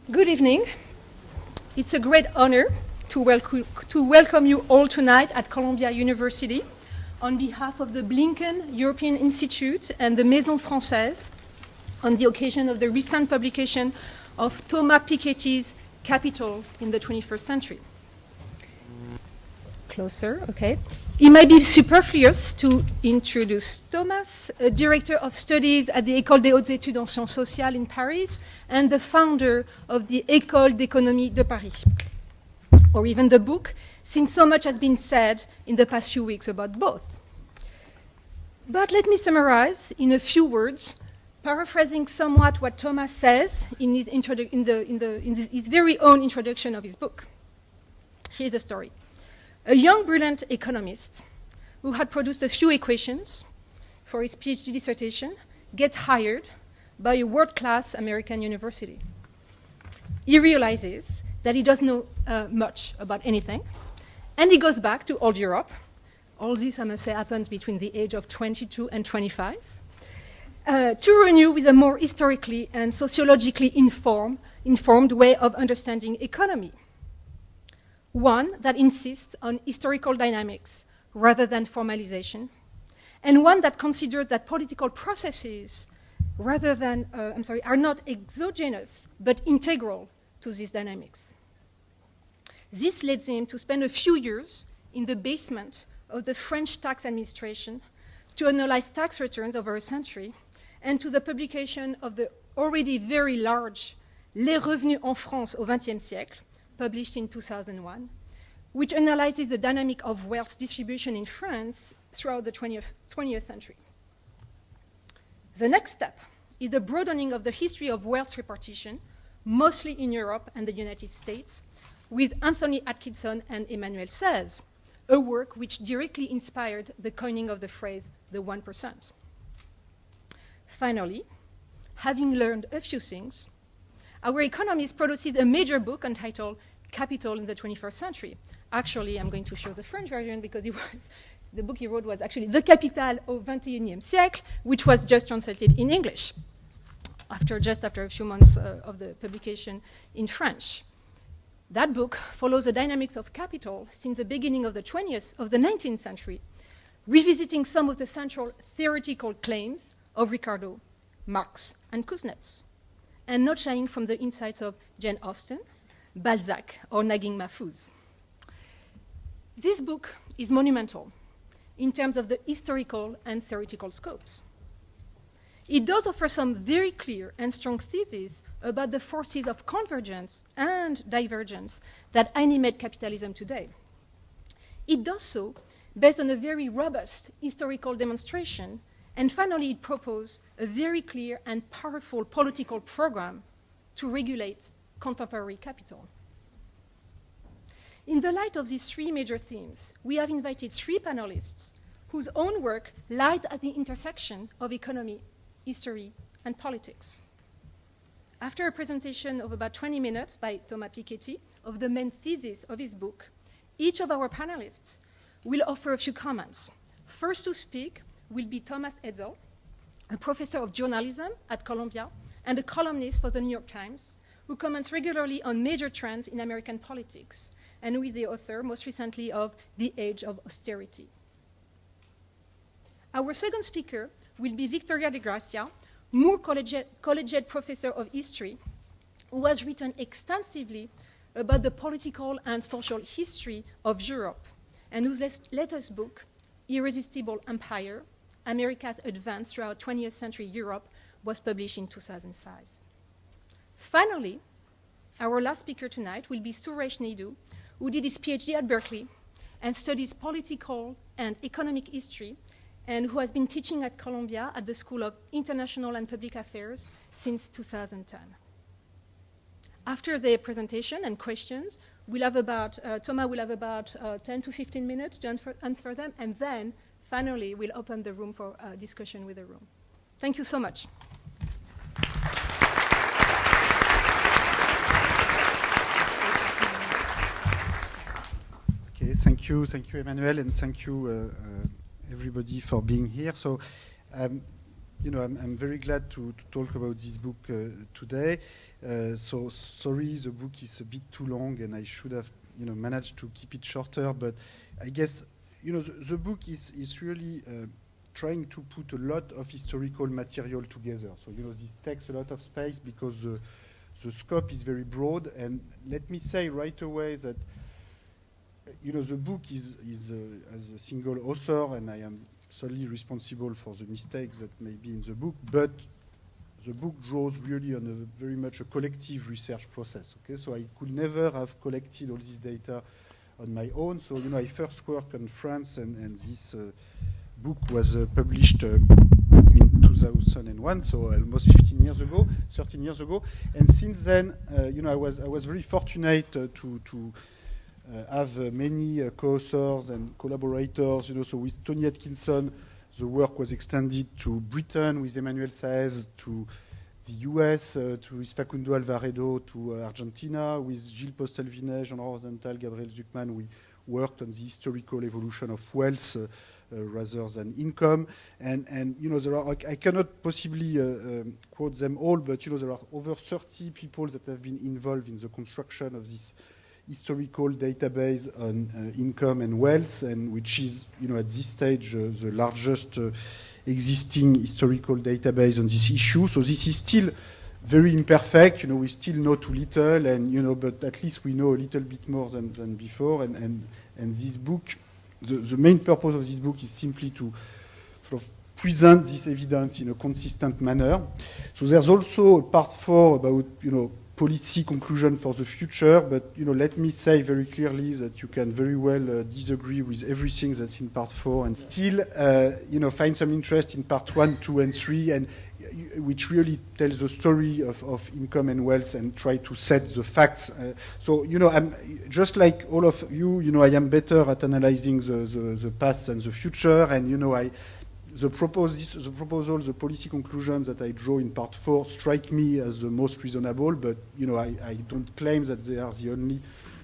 Good evening. It's a great honor to welcome you all tonight at Columbia University on behalf of the Blinken European Institute and the Maison Française on the occasion of the recent publication of Thomas Piketty's Capital in the 21st Century. Closer, okay. It might be superfluous to introduce Thomas, a director of studies at the École des Hautes Études en Sciences Sociales in Paris and the founder of the École d'Économie de Paris, or even the book, since so much has been said in the past few weeks about both. But let me summarize in a few words, paraphrasing somewhat what Thomas says in his, his very own introduction of his book. Here's a story. A young, brilliant economist who had produced a few equations for his PhD dissertation gets hired by a world-class American university. He realizes that he doesn't know much about anything, and he goes back to old Europe. All this, I must say, happens between the age of 22 and 25, to renew with a more historically and sociologically informed way of understanding economy. One that insists on historical dynamics rather than formalization, and one that considers that political processes are not exogenous but integral to these dynamics. This led him to spend a few years in the basement of the French tax administration to analyze tax returns over a century, and to the publication of the already very large Les revenus en France au XXe siècle, published in 2001, which analyzes the dynamic of wealth distribution in France throughout the 20th century. The next step is the broadening of the history of wealth repartition, mostly in Europe and the United States, with Anthony Atkinson and Emmanuelle says, a work which directly inspired the coining of the phrase, the 1%. Finally, having learned a few things, our economist produces a major book entitled Capital in the 21st Century. Actually, I'm going to show the French version because the book he wrote was actually The Capital au XXIe siècle, which was just translated in English after a few months of the publication in French. That book follows the dynamics of capital since the beginning of the 19th century, revisiting some of the central theoretical claims of Ricardo, Marx, and Kuznets, and not shying from the insights of Jane Austen, Balzac, or Naguib Mahfouz. This book is monumental in terms of the historical and theoretical scopes. It does offer some very clear and strong theses about the forces of convergence and divergence that animate capitalism today. It does so based on a very robust historical demonstration, and finally it proposes a very clear and powerful political program to regulate contemporary capital. In the light of these three major themes, we have invited three panelists whose own work lies at the intersection of economy, history, and politics. After a presentation of about 20 minutes by Thomas Piketty of the main thesis of his book, each of our panelists will offer a few comments. First to speak will be Thomas Edsall, a professor of journalism at Columbia and a columnist for the New York Times, who comments regularly on major trends in American politics, and who is the author, most recently, of The Age of Austerity. Our second speaker will be Victoria de Gracia, Moore Collegiate Professor of History, who has written extensively about the political and social history of Europe, and whose latest book, Irresistible Empire, America's Advance Throughout 20th Century Europe, was published in 2005. Finally, our last speaker tonight will be Suresh Naidu, who did his PhD at Berkeley and studies political and economic history, and who has been teaching at Columbia at the School of International and Public Affairs since 2010. After the presentation and questions, Thomas will have about 10 to 15 minutes to answer them, and then finally we'll open the room for discussion with the room. Thank you so much. Okay, thank you, Emmanuelle, and thank you everybody for being here. So I'm very glad to talk about this book today. So sorry, the book is a bit too long, and I should have, managed to keep it shorter. But I guess, the book is really trying to put a lot of historical material together. So, this takes a lot of space because the scope is very broad. And let me say right away that, the book is as a single author, and I am solely responsible for the mistakes that may be in the book, but the book draws really on a very much a collective research process. Okay, so I could never have collected all this data on my own. So I first worked on France, and this book was published in 2001, so almost 13 years ago. And since then, I was very fortunate to have many co-authors and collaborators, so with Tony Atkinson, the work was extended to Britain with Emmanuelle, to the US, with Facundo Alvaredo, to Argentina, with Gilles Postel-Vinet, Jean Rosenthal, Gabriel Zuckman. We worked on the historical evolution of wealth rather than income. And there are, I cannot possibly quote them all, but there are over 30 people that have been involved in the construction of this historical database on income and wealth, and which is, at this stage, the largest existing historical database on this issue. So this is still very imperfect. We still know too little, and but at least we know a little bit more than before. And this book, the main purpose of this book is simply to sort of present this evidence in a consistent manner. So there's also a part 4 about policy conclusion for the future, but let me say very clearly that you can very well disagree with everything that's in part 4 and still find some interest in part 1, 2, and 3, and which really tells the story of income and wealth and try to set the facts. So I'm just like all of you. I am better at analyzing the past than the future, and the proposal, the policy conclusions that I draw in part 4 strike me as the most reasonable, but I don't claim that they are the only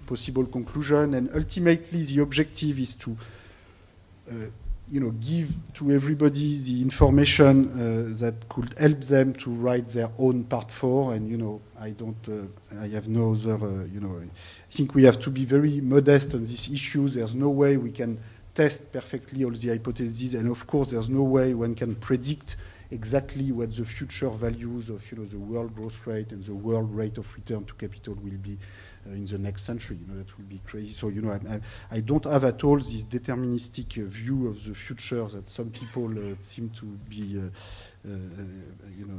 possible conclusion. And ultimately, the objective is to give to everybody the information that could help them to write their own part 4. And I have no other. I think we have to be very modest on this issue. There's no way we can test perfectly all the hypotheses, and of course there's no way one can predict exactly what the future values of the world growth rate and the world rate of return to capital will be in the next century. That would be crazy. So I don't have at all this deterministic view of the future that some people seem to be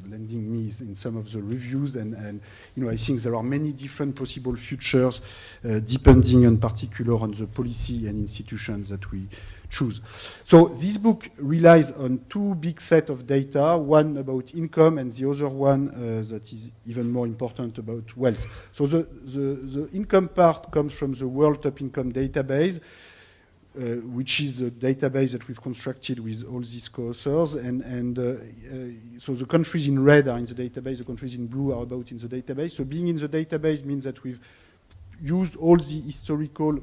lending me in some of the reviews, and I think there are many different possible futures depending in particular on the policy and institutions that we choose. So this book relies on 2 big sets of data, one about income and the other one that is even more important about wealth. So the income part comes from the World Top Income Database, which is a database that we've constructed with all these co-authors. So the countries in red are in the database, the countries in blue are about in the database. So being in the database means that we've used all the historical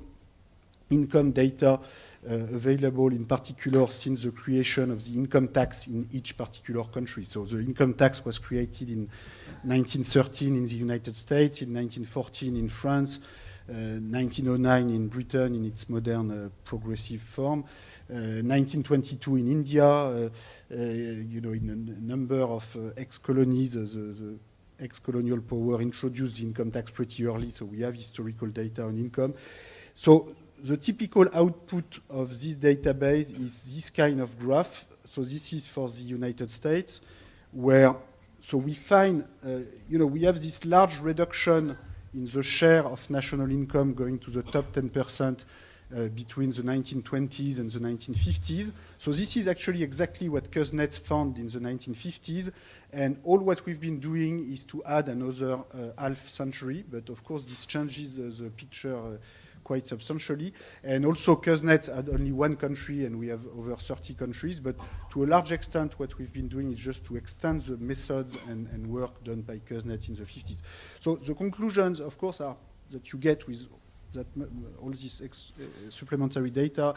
income data available, in particular since the creation of the income tax in each particular country. So the income tax was created in 1913 in the United States, in 1914 in France, 1909 in Britain in its modern progressive form, 1922 in India, in a number of ex-colonies, the ex-colonial power introduced the income tax pretty early, so we have historical data on income. So the typical output of this database is this kind of graph. So this is for the United States, where we find, we have this large reduction in the share of national income going to the top 10% between the 1920s and the 1950s. So this is actually exactly what Kuznets found in the 1950s. And all what we've been doing is to add another half century. But of course, this changes the picture quite substantially. And also, Kuznets had only one country, and we have over 30 countries. But to a large extent, what we've been doing is just to extend the methods and work done by Kuznets in the 50s. So the conclusions, of course, are that you get with all this supplementary data.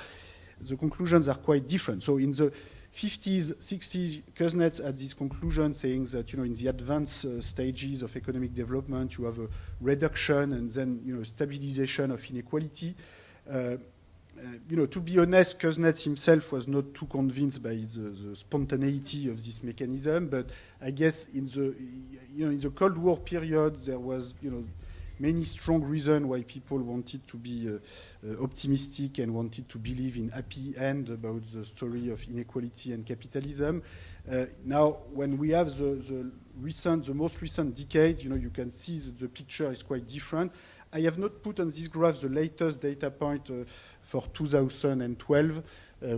The conclusions are quite different. So in the 50s, 60s, Kuznets had this conclusion saying that, in the advanced stages of economic development, you have a reduction and then, stabilization of inequality. To be honest, Kuznets himself was not too convinced by the spontaneity of this mechanism, but I guess in the Cold War period, there was, many strong reasons why people wanted to be optimistic and wanted to believe in happy end about the story of inequality and capitalism. Now, when we have the most recent decade, you can see that the picture is quite different. I have not put on this graph the latest data point for 2012,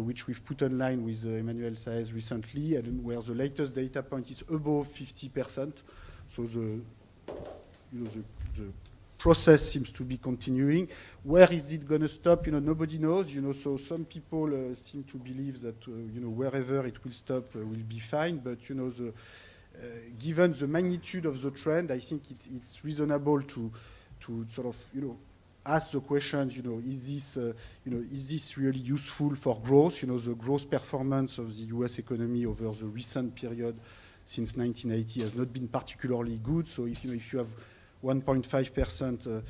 which we've put online with Emmanuelle Saez recently, and where the latest data point is above 50%. So the process seems to be continuing. Where is it going to stop? Nobody knows. So some people seem to believe that wherever it will stop will be fine. But given the magnitude of the trend, I think it's reasonable to sort of ask the question. Is this really useful for growth? The growth performance of the U.S. economy over the recent period since 1980 has not been particularly good. So if you have 1.5%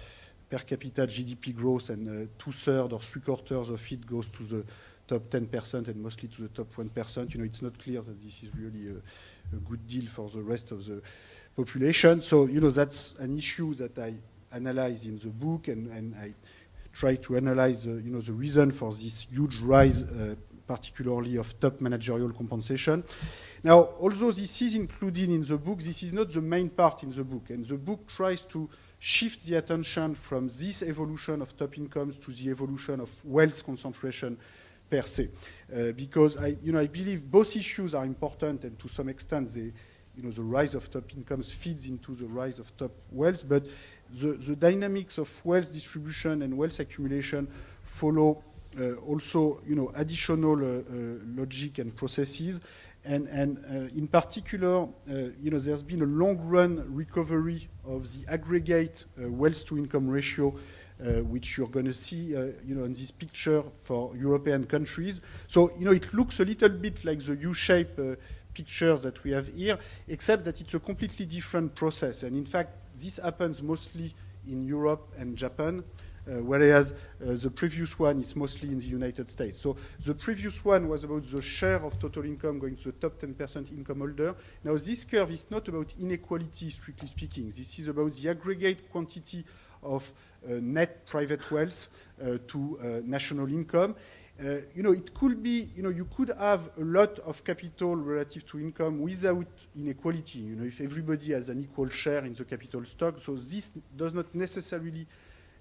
per capita GDP growth, and 2/3 or 3/4 of it goes to the top 10% and mostly to the top 1%, it's not clear that this is really a good deal for the rest of the population. So, that's an issue that I analyze in the book, and I try to analyze, the reason for this huge rise, particularly of top managerial compensation. Now, although this is included in the book, this is not the main part in the book. And the book tries to shift the attention from this evolution of top incomes to the evolution of wealth concentration per se. Because I believe both issues are important, and to some extent, the rise of top incomes feeds into the rise of top wealth. But the dynamics of wealth distribution and wealth accumulation follow also, additional logic and processes. And in particular, there's been a long-run recovery of the aggregate wealth-to-income ratio, which you're going to see, on this picture for European countries. So, it looks a little bit like the U-shape picture that we have here, except that it's a completely different process. And in fact, this happens mostly in Europe and Japan, whereas the previous one is mostly in the United States. So the previous one was about the share of total income going to the top 10% income holder. Now, this curve is not about inequality, strictly speaking. This is about the aggregate quantity of net private wealth to national income. It could be, you could have a lot of capital relative to income without inequality, if everybody has an equal share in the capital stock. So this does not necessarily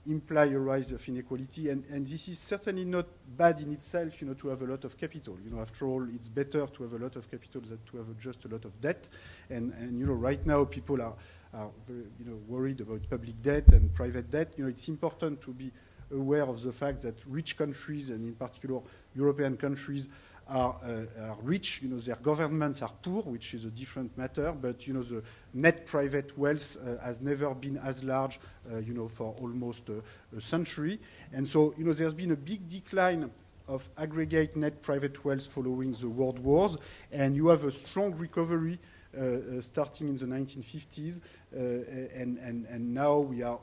imply a rise of inequality, and this is certainly not bad in itself, to have a lot of capital. After all, it's better to have a lot of capital than to have just a lot of debt. And right now people are very, worried about public debt and private debt. It's important to be aware of the fact that rich countries, and in particular European countries, are rich. Their governments are poor, which is a different matter. But the net private wealth has never been as large, for almost a century. And so, there's been a big decline of aggregate net private wealth following the world wars, and you have a strong recovery starting in the 1950s, and now we are,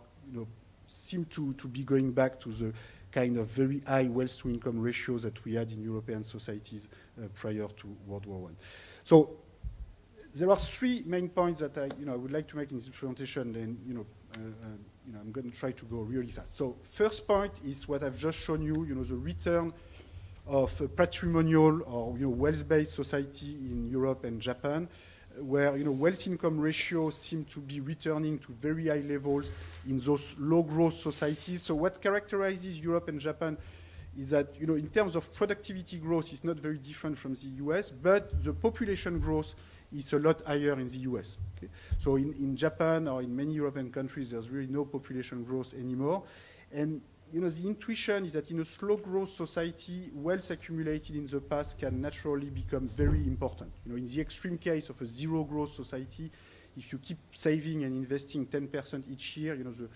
seem to be going back to the kind of very high wealth-to-income ratios that we had in European societies prior to World War I. So there are three main points that I would like to make in this presentation, and I'm going to try to go really fast. So first point is what I've just shown you, the return of a patrimonial or wealth-based society in Europe and Japan, where wealth-income ratios seem to be returning to very high levels in those low-growth societies. So what characterizes Europe and Japan is that, in terms of productivity growth, it's not very different from the US, but the population growth is a lot higher in the US. Okay? So in Japan or in many European countries, there's really no population growth anymore. And the intuition is that in a slow-growth society, wealth accumulated in the past can naturally become very important. In the extreme case of a zero-growth society, if you keep saving and investing 10% each year, the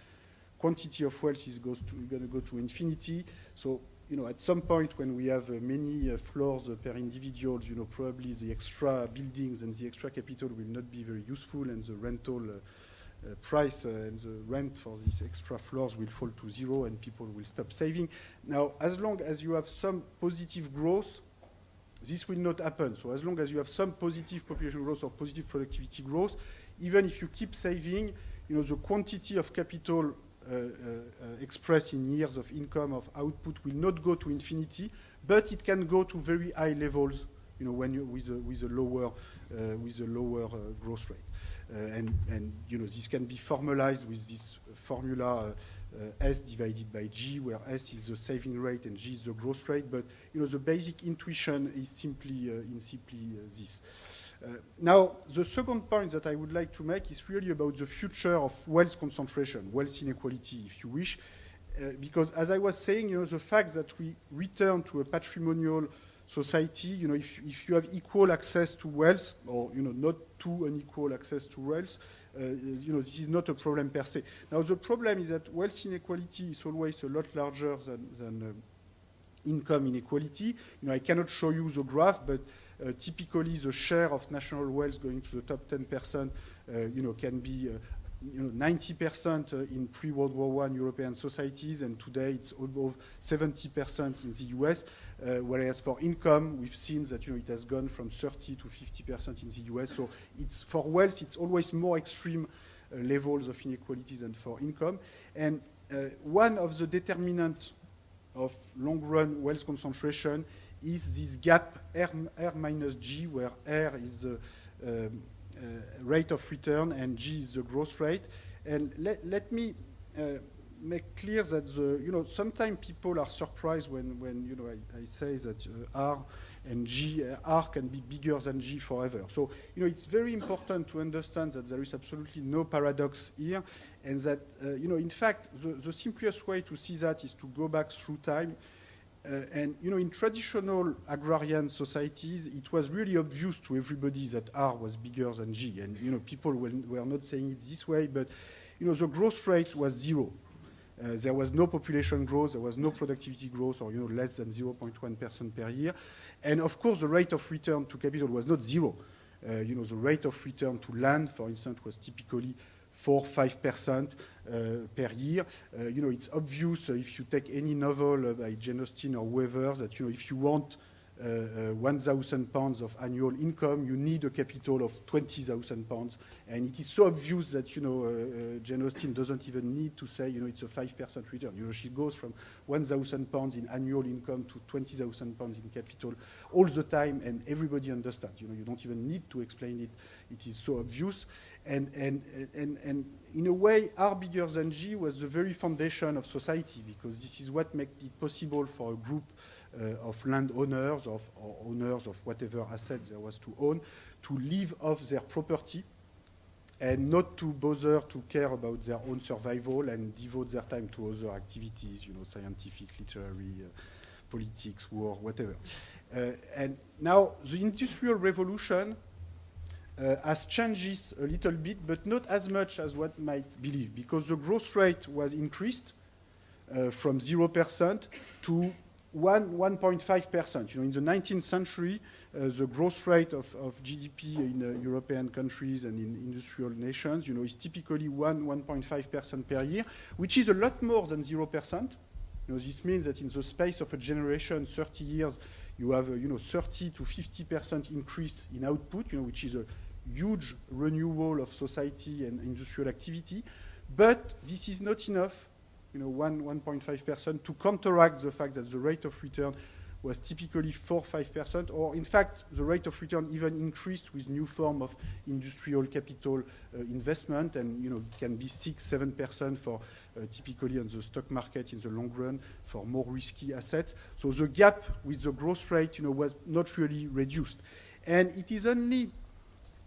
quantity of wealth is going to go to infinity. So at some point when we have many floors per individual, probably the extra buildings and the extra capital will not be very useful, and the rental price and the rent for these extra floors will fall to zero, and people will stop saving. Now, as long as you have some positive growth, this will not happen. So as long as you have some positive population growth or positive productivity growth, even if you keep saving, the quantity of capital expressed in years of income, of output, will not go to infinity, but it can go to very high levels, when you with a lower growth rate. And this can be formalized with this formula S divided by G, where S is the saving rate and G is the growth rate. But the basic intuition is simply this. Now, the second point that I would like to make is really about the future of wealth concentration, wealth inequality, if you wish. Because as I was saying, the fact that we return to a patrimonial society, if you have equal access to wealth, or not too unequal access to wealth, this is not a problem per se. Now the problem is that wealth inequality is always a lot larger than income inequality. I cannot show you the graph, but typically the share of national wealth going to the top 10%, can be 90% in pre-World War I European societies, and today it's above 70% in the US, whereas for income, we've seen that it has gone from 30 to 50% in the US. So it's for wealth, it's always more extreme levels of inequalities than for income. And one of the determinants of long-run wealth concentration is this gap R minus G, where R is the rate of return and G is the growth rate. And let me make clear that sometimes people are surprised when I say that R and G, R can be bigger than G forever. So it's very important to understand that there is absolutely no paradox here, and that in fact the simplest way to see that is to go back through time. And in traditional agrarian societies, it was really obvious to everybody that R was bigger than G, and people were not saying it this way, but the growth rate was zero. There was no population growth, there was no productivity growth, or less than 0.1% per year, and of course the rate of return to capital was not zero. The rate of return to land, for instance, was typically 4-5% per year. It's obvious if you take any novel by Jane Austen or whoever that if you want 1,000 pounds of annual income, you need a capital of 20,000 pounds. And it is so obvious that Jane Austen doesn't even need to say it's a 5% return. She goes from 1,000 pounds in annual income to 20,000 pounds in capital all the time, and everybody understands. You don't even need to explain it. It is so obvious. And in a way, R bigger than G was the very foundation of society, because this is what made it possible for a group of landowners or owners of whatever assets there was to own to live off their property and not to bother to care about their own survival and devote their time to other activities, scientific, literary, politics, war, whatever. And now the Industrial Revolution has changed this a little bit, but not as much as one might believe, because the growth rate was increased from 0% to 1.5%. In the 19th century, the growth rate of GDP in European countries and in industrial nations, is typically 1.5% per year, which is a lot more than 0%. This means that in the space of a generation, 30 years, you have a 30 to 50% increase in output, which is a huge renewal of society and industrial activity. But this is not enough. 1.5% to counteract the fact that the rate of return was typically 4-5%, or in fact the rate of return even increased with new form of industrial capital investment, and can be 6-7% for typically on the stock market in the long run for more risky assets. So the gap with the growth rate was not really reduced, and it is only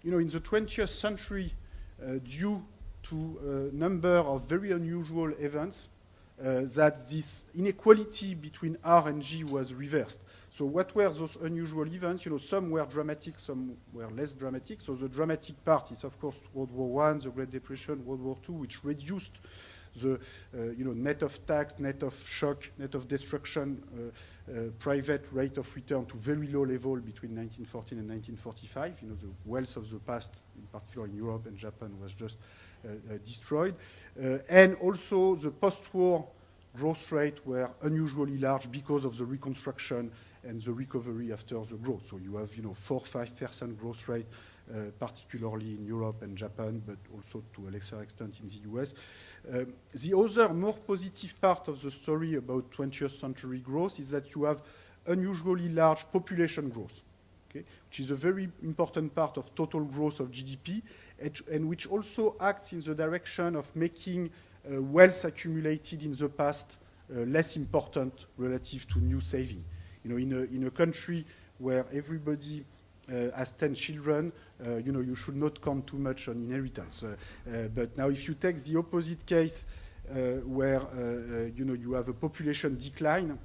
in the 20th century due to a number of very unusual events that this inequality between R and G was reversed. So what were those unusual events? Some were dramatic, some were less dramatic. So the dramatic part is, of course, World War I, the Great Depression, World War II, which reduced the net of tax, net of shock, net of destruction, private rate of return to very low level between 1914 and 1945. The wealth of the past, in particular in Europe and Japan, was just destroyed. And also the post-war growth rate were unusually large because of the reconstruction and the recovery after the growth. So you have 4-5% growth rate, particularly in Europe and Japan, but also to a lesser extent in the US. The other more positive part of the story about 20th century growth is that you have unusually large population growth, okay, which is a very important part of total growth of GDP, and which also acts in the direction of making wealth accumulated in the past less important relative to new saving. In a country where everybody has 10 children, you should not count too much on inheritance. But now if you take the opposite case where you have a population decline,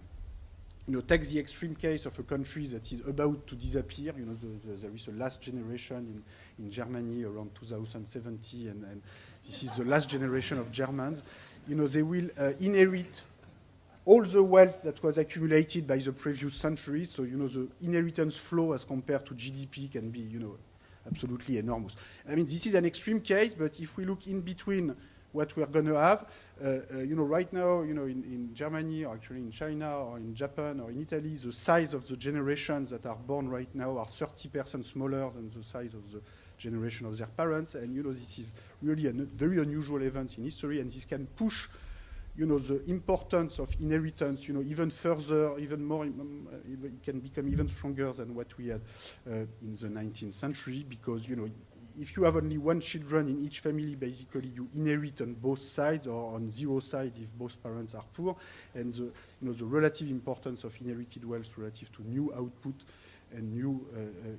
take the extreme case of a country that is about to disappear. There is a last generation in Germany around 2070, and this is the last generation of Germans. They will inherit all the wealth that was accumulated by the previous centuries. So, the inheritance flow as compared to GDP can be, absolutely enormous. I mean, this is an extreme case, but if we look in between what we're going to have, right now, in Germany, or actually in China, or in Japan, or in Italy, the size of the generations that are born right now are 30% smaller than the size of the generation of their parents. And, this is really a very unusual event in history, and this can push the importance of inheritance, even further, even more, it can become even stronger than what we had in the 19th century, because, if you have only one children in each family, basically you inherit on both sides, or on zero side if both parents are poor, and the relative importance of inherited wealth relative to new output and new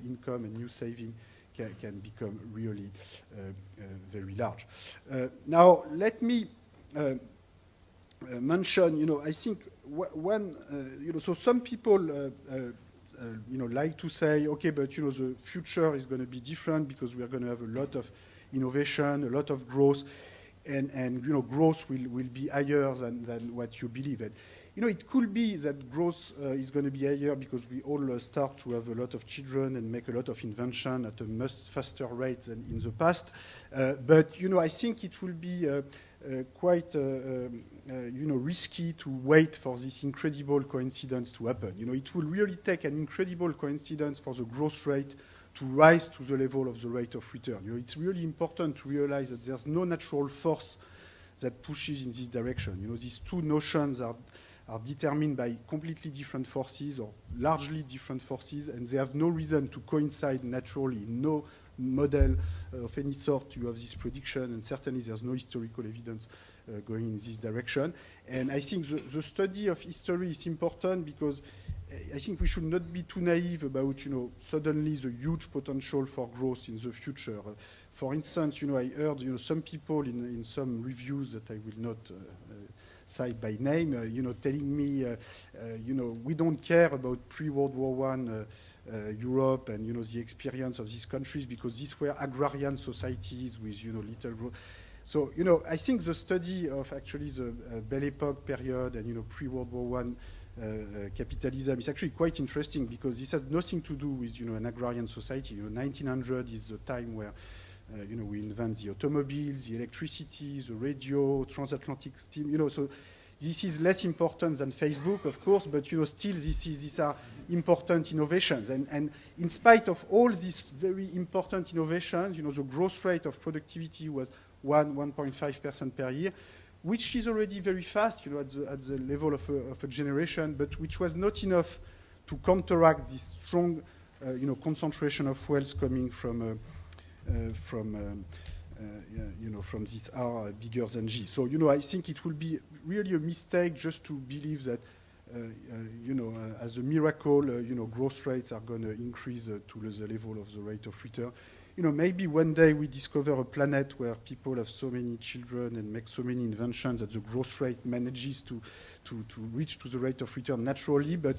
income and new saving can become really very large. Now, let me mention, I think one, so some people, like to say, okay, but the future is going to be different because we are going to have a lot of innovation, a lot of growth, and growth will be higher than what you believe. And it could be that growth is going to be higher because we all start to have a lot of children and make a lot of invention at a much faster rate than in the past. But I think it will be quite risky to wait for this incredible coincidence to happen. It will really take an incredible coincidence for the growth rate to rise to the level of the rate of return. It's really important to realize that there's no natural force that pushes in this direction. These two notions are determined by completely different forces, or largely different forces, and they have no reason to coincide naturally. No model of any sort you have this prediction, and certainly there's no historical evidence going in this direction. And I think the study of history is important because I think we should not be too naive about, suddenly the huge potential for growth in the future. For instance, I heard, some people in some reviews that I will not cite by name, telling me, we don't care about pre-World War I Europe and, the experience of these countries because these were agrarian societies with, little growth. So, I think the study of actually the Belle Epoque period and, pre-World War I capitalism is actually quite interesting because this has nothing to do with, an agrarian society. 1900 is the time where, we invent the automobiles, the electricity, the radio, transatlantic steam, so this is less important than Facebook, of course, but, still these are important innovations. And in spite of all these very important innovations, the growth rate of productivity was 1.5% per year, which is already very fast, at the level of a generation, but which was not enough to counteract this strong, concentration of wealth coming from this R bigger than G. So, I think it will be really a mistake just to believe that, as a miracle, growth rates are going to increase to the level of the rate of return. Maybe one day we discover a planet where people have so many children and make so many inventions that the growth rate manages to reach to the rate of return naturally. But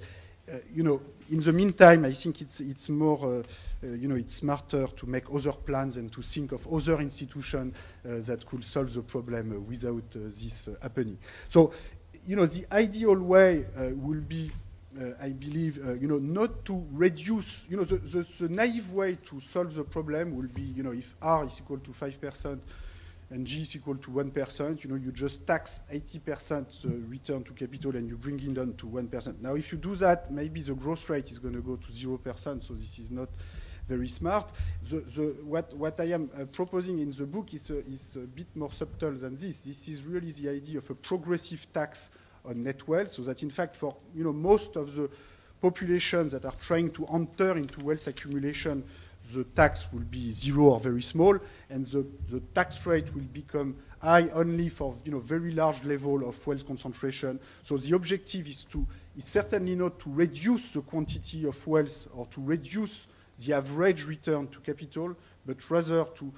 in the meantime, I think it's more, it's smarter to make other plans and to think of other institutions that could solve the problem without this happening. So, the ideal way will be, I believe, not to reduce, the naive way to solve the problem will be, if R is equal to 5%, and G is equal to 1%, you just tax 80% return to capital and you bring it down to 1%. Now, if you do that, maybe the growth rate is going to go to 0%, so this is not very smart. What I am proposing in the book is a bit more subtle than this. This is really the idea of a progressive tax on net wealth, so that in fact for most of the populations that are trying to enter into wealth accumulation, the tax will be zero or very small, and the tax rate will become high only for very large level of wealth concentration. So the objective is certainly not to reduce the quantity of wealth or to reduce the average return to capital, but rather to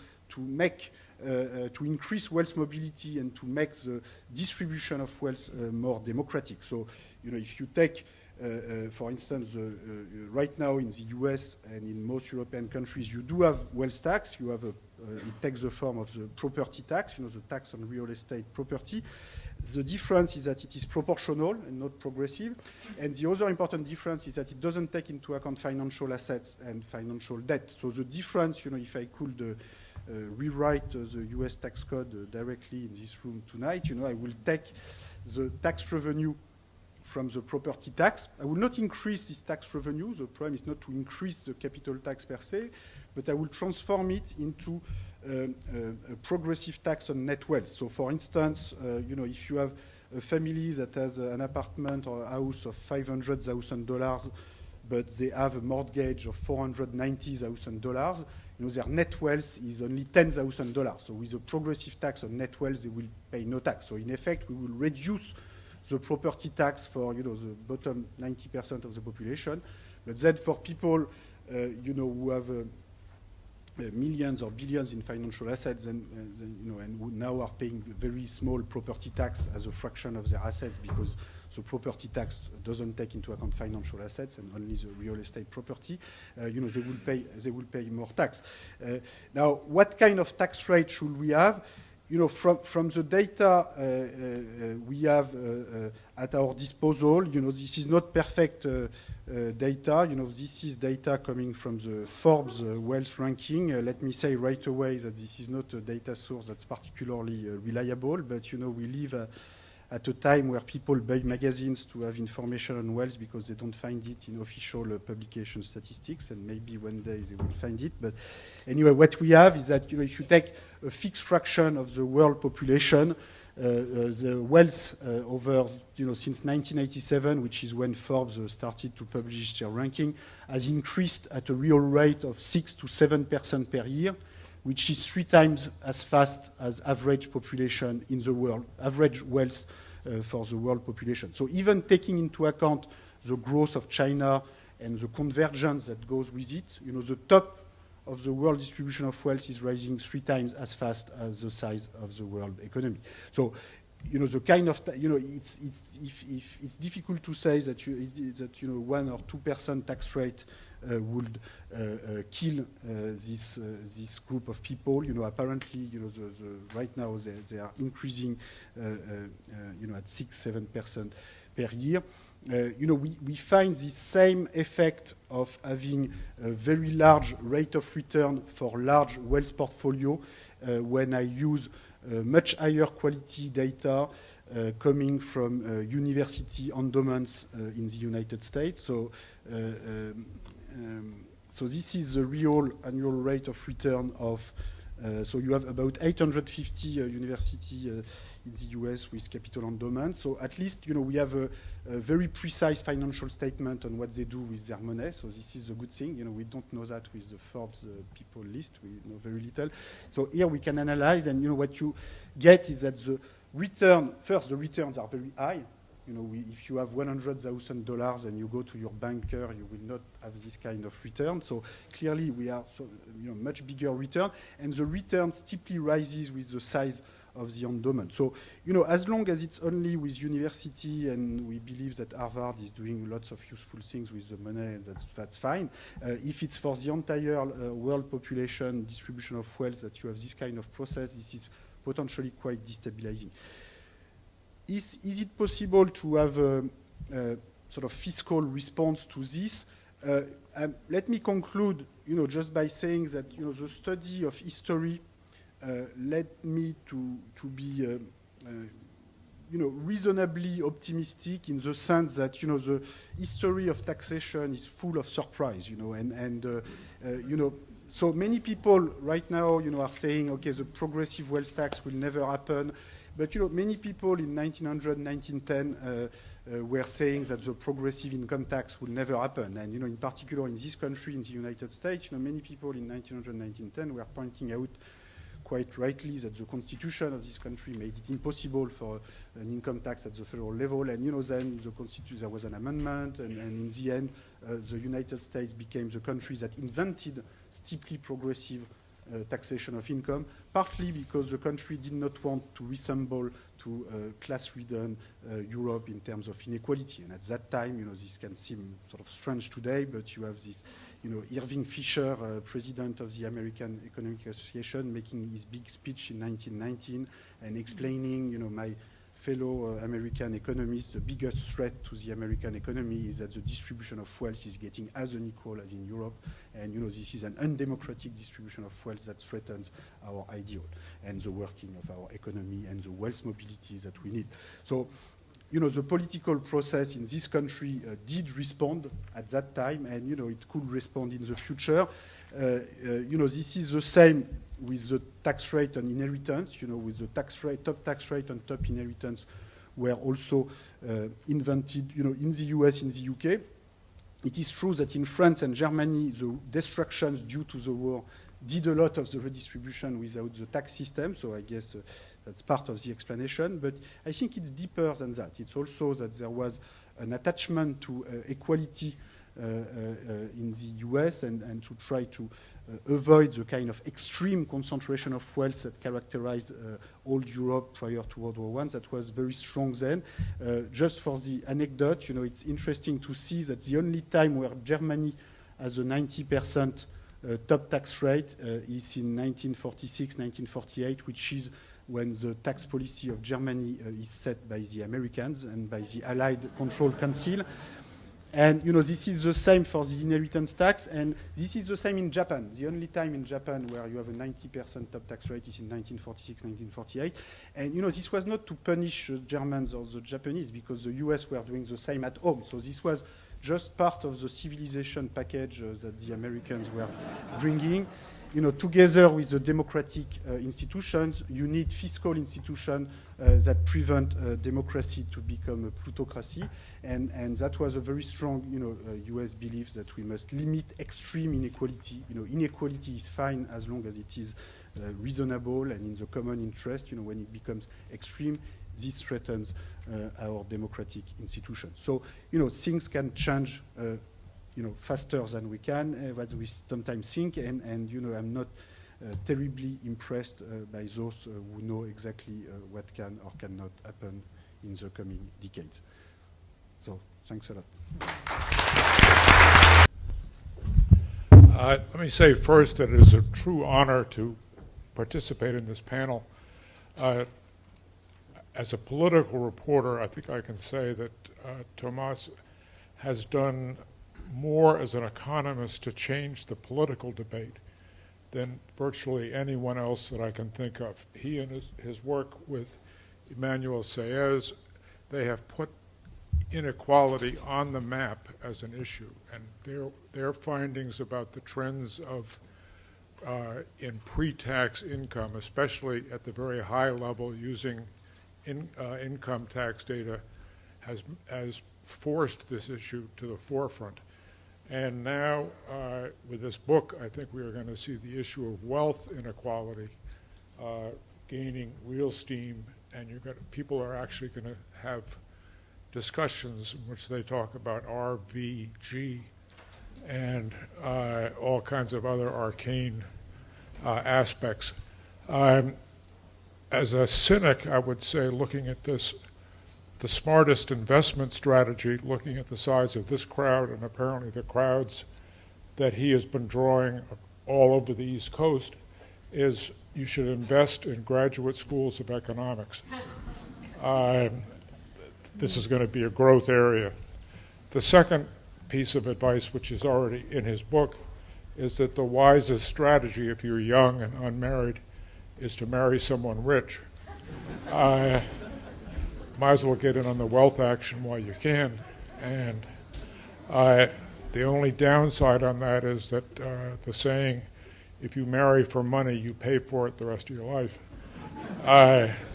increase wealth mobility and to make the distribution of wealth more democratic. So if you take for instance, right now in the US and in most European countries, you do have wealth tax. You have it takes the form of the property tax, the tax on real estate property. The difference is that it is proportional and not progressive. And the other important difference is that it doesn't take into account financial assets and financial debt. So the difference, if I could rewrite the US tax code directly in this room tonight, I will take the tax revenue from the property tax. I will not increase this tax revenue. The problem is not to increase the capital tax per se, but I will transform it into a progressive tax on net wealth. So for instance, if you have a family that has an apartment or a house of $500,000, but they have a mortgage of $490,000, their net wealth is only $10,000. So with a progressive tax on net wealth, they will pay no tax. So in effect, we will reduce the property tax for the bottom 90% of the population, but then for people who have millions or billions in financial assets and who now are paying very small property tax as a fraction of their assets because the property tax doesn't take into account financial assets and only the real estate property, they will pay more tax. Now, what kind of tax rate should we have? From the data we have at our disposal, this is not perfect data. This is data coming from the Forbes wealth ranking. Let me say right away that this is not a data source that's particularly reliable, but we live at a time where people buy magazines to have information on wealth because they don't find it in official publication statistics, and maybe one day they will find it. But anyway, what we have is that if you take a fixed fraction of the world population, the wealth over since 1987, which is when Forbes started to publish their ranking, has increased at a real rate of 6 to 7% per year, which is 3 times as fast as average population in the world, average wealth for the world population. So even taking into account the growth of China and the convergence that goes with it, the top of the world distribution of wealth is rising 3 times as fast as the size of the world economy. So, the kind of, it's difficult to say that 1 or 2% tax rate would kill this group of people. Apparently, right now they are increasing, at 6-7% per year. We find the same effect of having a very large rate of return for large wealth portfolio when I use much higher quality data coming from university endowments in the United States. So this is the real annual rate of return of, so you have about 850 university in the US with capital endowment. So at least, we have a very precise financial statement on what they do with their money. So this is a good thing. We don't know that with the Forbes people list. We know very little. So here we can analyze, and what you get is that the return, first, the returns are very high. If you have $100,000 and you go to your banker, you will not have this kind of return. So clearly we are much bigger return, and the return steeply rises with the size of the endowment. So, as long as it's only with university, and we believe that Harvard is doing lots of useful things with the money, that's fine. If it's for the entire world population, distribution of wealth, that you have this kind of process, this is potentially quite destabilizing. Is it possible to have a sort of fiscal response to this? Let me conclude, just by saying that, the study of history led me to be, reasonably optimistic in the sense that, the history of taxation is full of surprise, so many people right now, are saying, okay, the progressive wealth tax will never happen. But, many people in 1900, 1910 were saying that the progressive income tax will never happen. And, in particular in this country, in the United States, many people in 1900, 1910 were pointing out quite rightly that the constitution of this country made it impossible for an income tax at the federal level. And, then there was an amendment, and in the end, the United States became the country that invented steeply progressive taxation of income, partly because the country did not want to resemble to class-ridden Europe in terms of inequality. And at that time, this can seem sort of strange today, but you have this, Irving Fisher, president of the American Economic Association, making his big speech in 1919 and explaining, my fellow American economists, the biggest threat to the American economy is that the distribution of wealth is getting as unequal as in Europe. And, this is an undemocratic distribution of wealth that threatens our ideal and the working of our economy and the wealth mobility that we need. So, the political process in this country did respond at that time, and, it could respond in the future. This is the same with the tax rate on inheritance, with the top tax rate on top inheritance were also invented, in the US, in the UK. It is true that in France and Germany, the destructions due to the war did a lot of the redistribution without the tax system, so I guess that's part of the explanation. But I think it's deeper than that. It's also that there was an attachment to equality in the US and to try to avoid the kind of extreme concentration of wealth that characterized old Europe prior to World War I. That was very strong then. Just for the anecdote, it's interesting to see that the only time where Germany has a 90% top tax rate is in 1946, 1948, which is when the tax policy of Germany is set by the Americans and by the Allied Control Council. And, this is the same for the inheritance tax, and this is the same in Japan. The only time in Japan where you have a 90% top tax rate is in 1946, 1948. And, this was not to punish the Germans or the Japanese, because the US were doing the same at home. So this was just part of the civilization package that the Americans were bringing. Together with the democratic institutions, you need fiscal institutions that prevent democracy to become a plutocracy. And that was a very strong, US belief that we must limit extreme inequality. Inequality is fine as long as it is reasonable and in the common interest. When it becomes extreme, this threatens our democratic institutions. So, things can change faster than we can, what we sometimes think, and I'm not terribly impressed by those who know exactly what can or cannot happen in the coming decades. So, thanks a lot. Let me say first that it is a true honor to participate in this panel. As a political reporter, I think I can say that Thomas has done more as an economist to change the political debate than virtually anyone else that I can think of. He and his work with Emmanuelle Saez, they have put inequality on the map as an issue, and their findings about the trends of in pre-tax income, especially at the very high level using income tax data, has forced this issue to the forefront. And now, with this book, I think we are going to see the issue of wealth inequality gaining real steam, and people are actually going to have discussions in which they talk about RVG and all kinds of other arcane aspects. as a cynic, I would say, looking at this, the smartest investment strategy, looking at the size of this crowd and apparently the crowds that he has been drawing all over the East Coast, is you should invest in graduate schools of economics. This is going to be a growth area. The second piece of advice, which is already in his book, is that the wisest strategy if you're young and unmarried is to marry someone rich. Might as well get in on the wealth action while you can. And the only downside on that is that the saying, if you marry for money, you pay for it the rest of your life.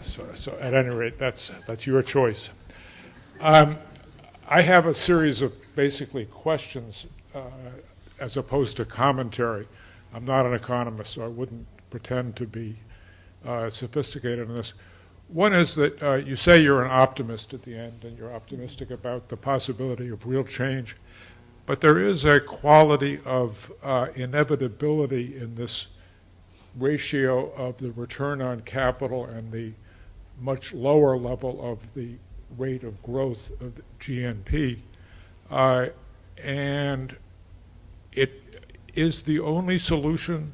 So at any rate, that's your choice. I have a series of basically questions as opposed to commentary. I'm not an economist, so I wouldn't pretend to be sophisticated in this. One is that you say you're an optimist at the end, and you're optimistic about the possibility of real change. But there is a quality of inevitability in this ratio of the return on capital and the much lower level of the rate of growth of the GNP. And it is the only solution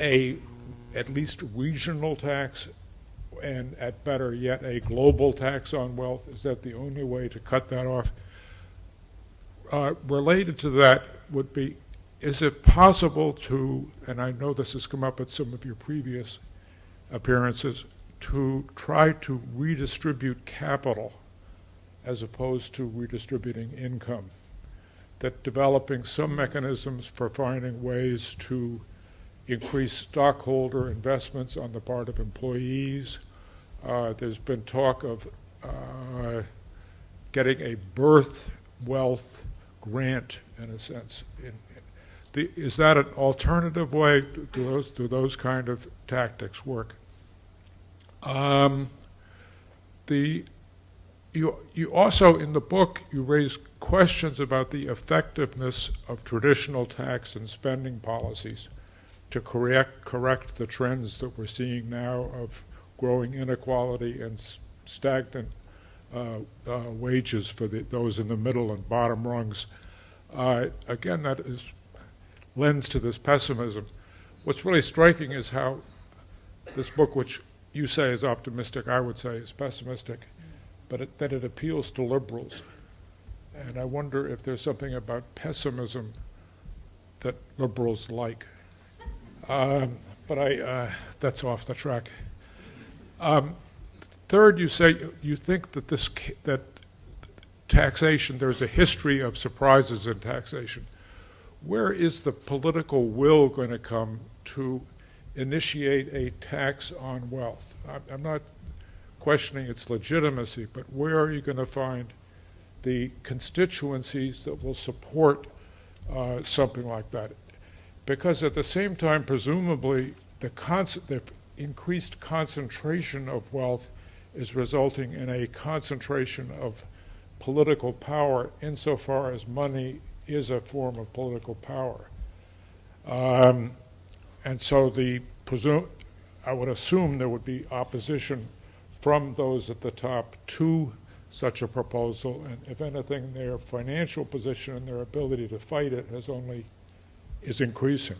at least regional tax, and at better yet a global tax on wealth. Is that the only way to cut that off? Related to that would be, is it possible to, and I know this has come up at some of your previous appearances, to try to redistribute capital as opposed to redistributing income? That developing some mechanisms for finding ways to increase stockholder investments on the part of employees. There's been talk of getting a birth wealth grant, in a sense. Is that an alternative way? Do those kind of tactics work? You also, in the book, you raise questions about the effectiveness of traditional tax and spending policies to correct the trends that we're seeing now of growing inequality and stagnant wages for those in the middle and bottom rungs. Again, that lends to this pessimism. What's really striking is how this book, which you say is optimistic, I would say is pessimistic, but that it appeals to liberals. And I wonder if there's something about pessimism that liberals like. But that's off the track. Third, you say you think that that taxation, there's a history of surprises in taxation. Where is the political will going to come to initiate a tax on wealth? I'm not questioning its legitimacy, but where are you going to find the constituencies that will support something like that? Because at the same time, presumably, the increased concentration of wealth is resulting in a concentration of political power insofar as money is a form of political power. And so I would assume there would be opposition from those at the top to such a proposal, and if anything, their financial position and their ability to fight it is increasing.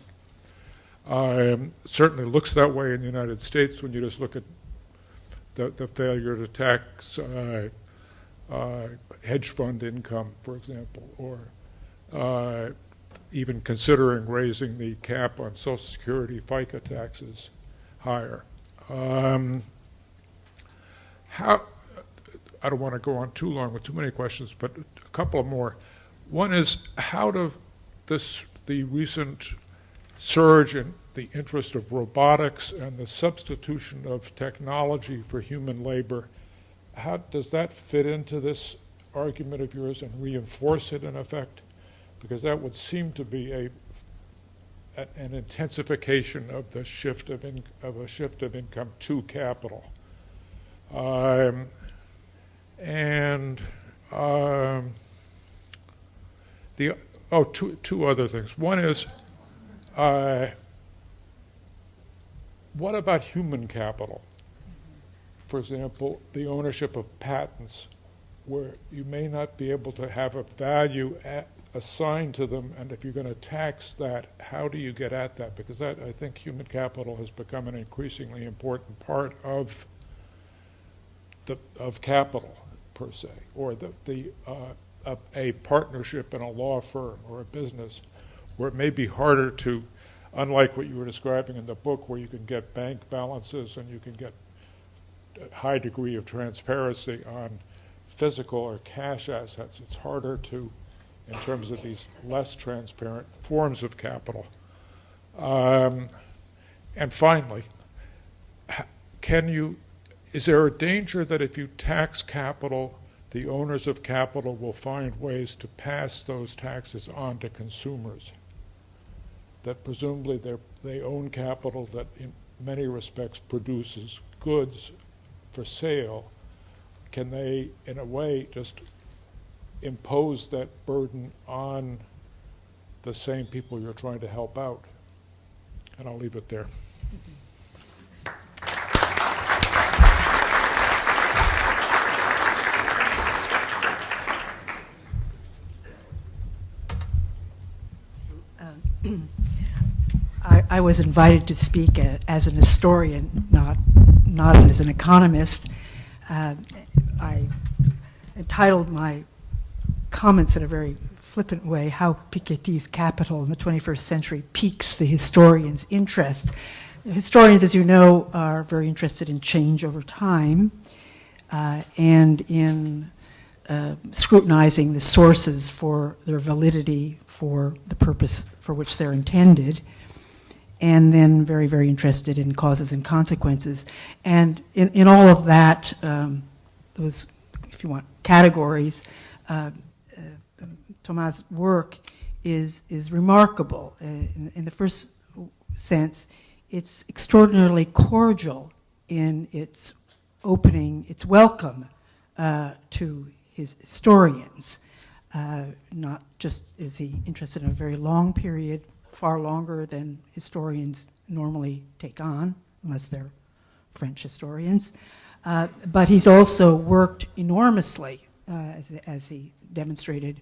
Certainly looks that way in the United States when you just look at the failure to tax hedge fund income, for example, or even considering raising the cap on Social Security FICA taxes higher. I don't want to go on too long with too many questions, but a couple more. One is, how do the recent surge in the interest of robotics and the substitution of technology for human labor, how does that fit into this argument of yours and reinforce it in effect? Because that would seem to be an intensification of the shift of income to capital. Two other things. One is, what about human capital? for example, the ownership of patents, where you may not be able to have a value assigned to them, and if you're going to tax that, how do you get at that? Because that, I think, human capital has become an increasingly important part of capital, per se, or a partnership in a law firm or a business, where it may be harder to, unlike what you were describing in the book, where you can get bank balances and you can get a high degree of transparency on physical or cash assets. It's harder to, in terms of these less transparent forms of capital. And finally, is there a danger that if you tax capital, the owners of capital will find ways to pass those taxes on to consumers? That presumably they own capital that in many respects produces goods for sale. Can they, in a way, just impose that burden on the same people you're trying to help out? And I'll leave it there. I was invited to speak as an historian, not as an economist. I entitled my comments in a very flippant way, How Piketty's Capital in the 21st Century Piques the Historian's Interest. Historians, as you know, are very interested in change over time and in scrutinizing the sources for their validity for the purpose for which they're intended, and then very, very interested in causes and consequences. And in all of that, those, if you want, categories, Thomas' work is remarkable. In the first sense, it's extraordinarily cordial in its opening, its welcome to his historians. Not just is he interested in a very long period, far longer than historians normally take on, unless they're French historians. But he's also worked enormously, as he demonstrated,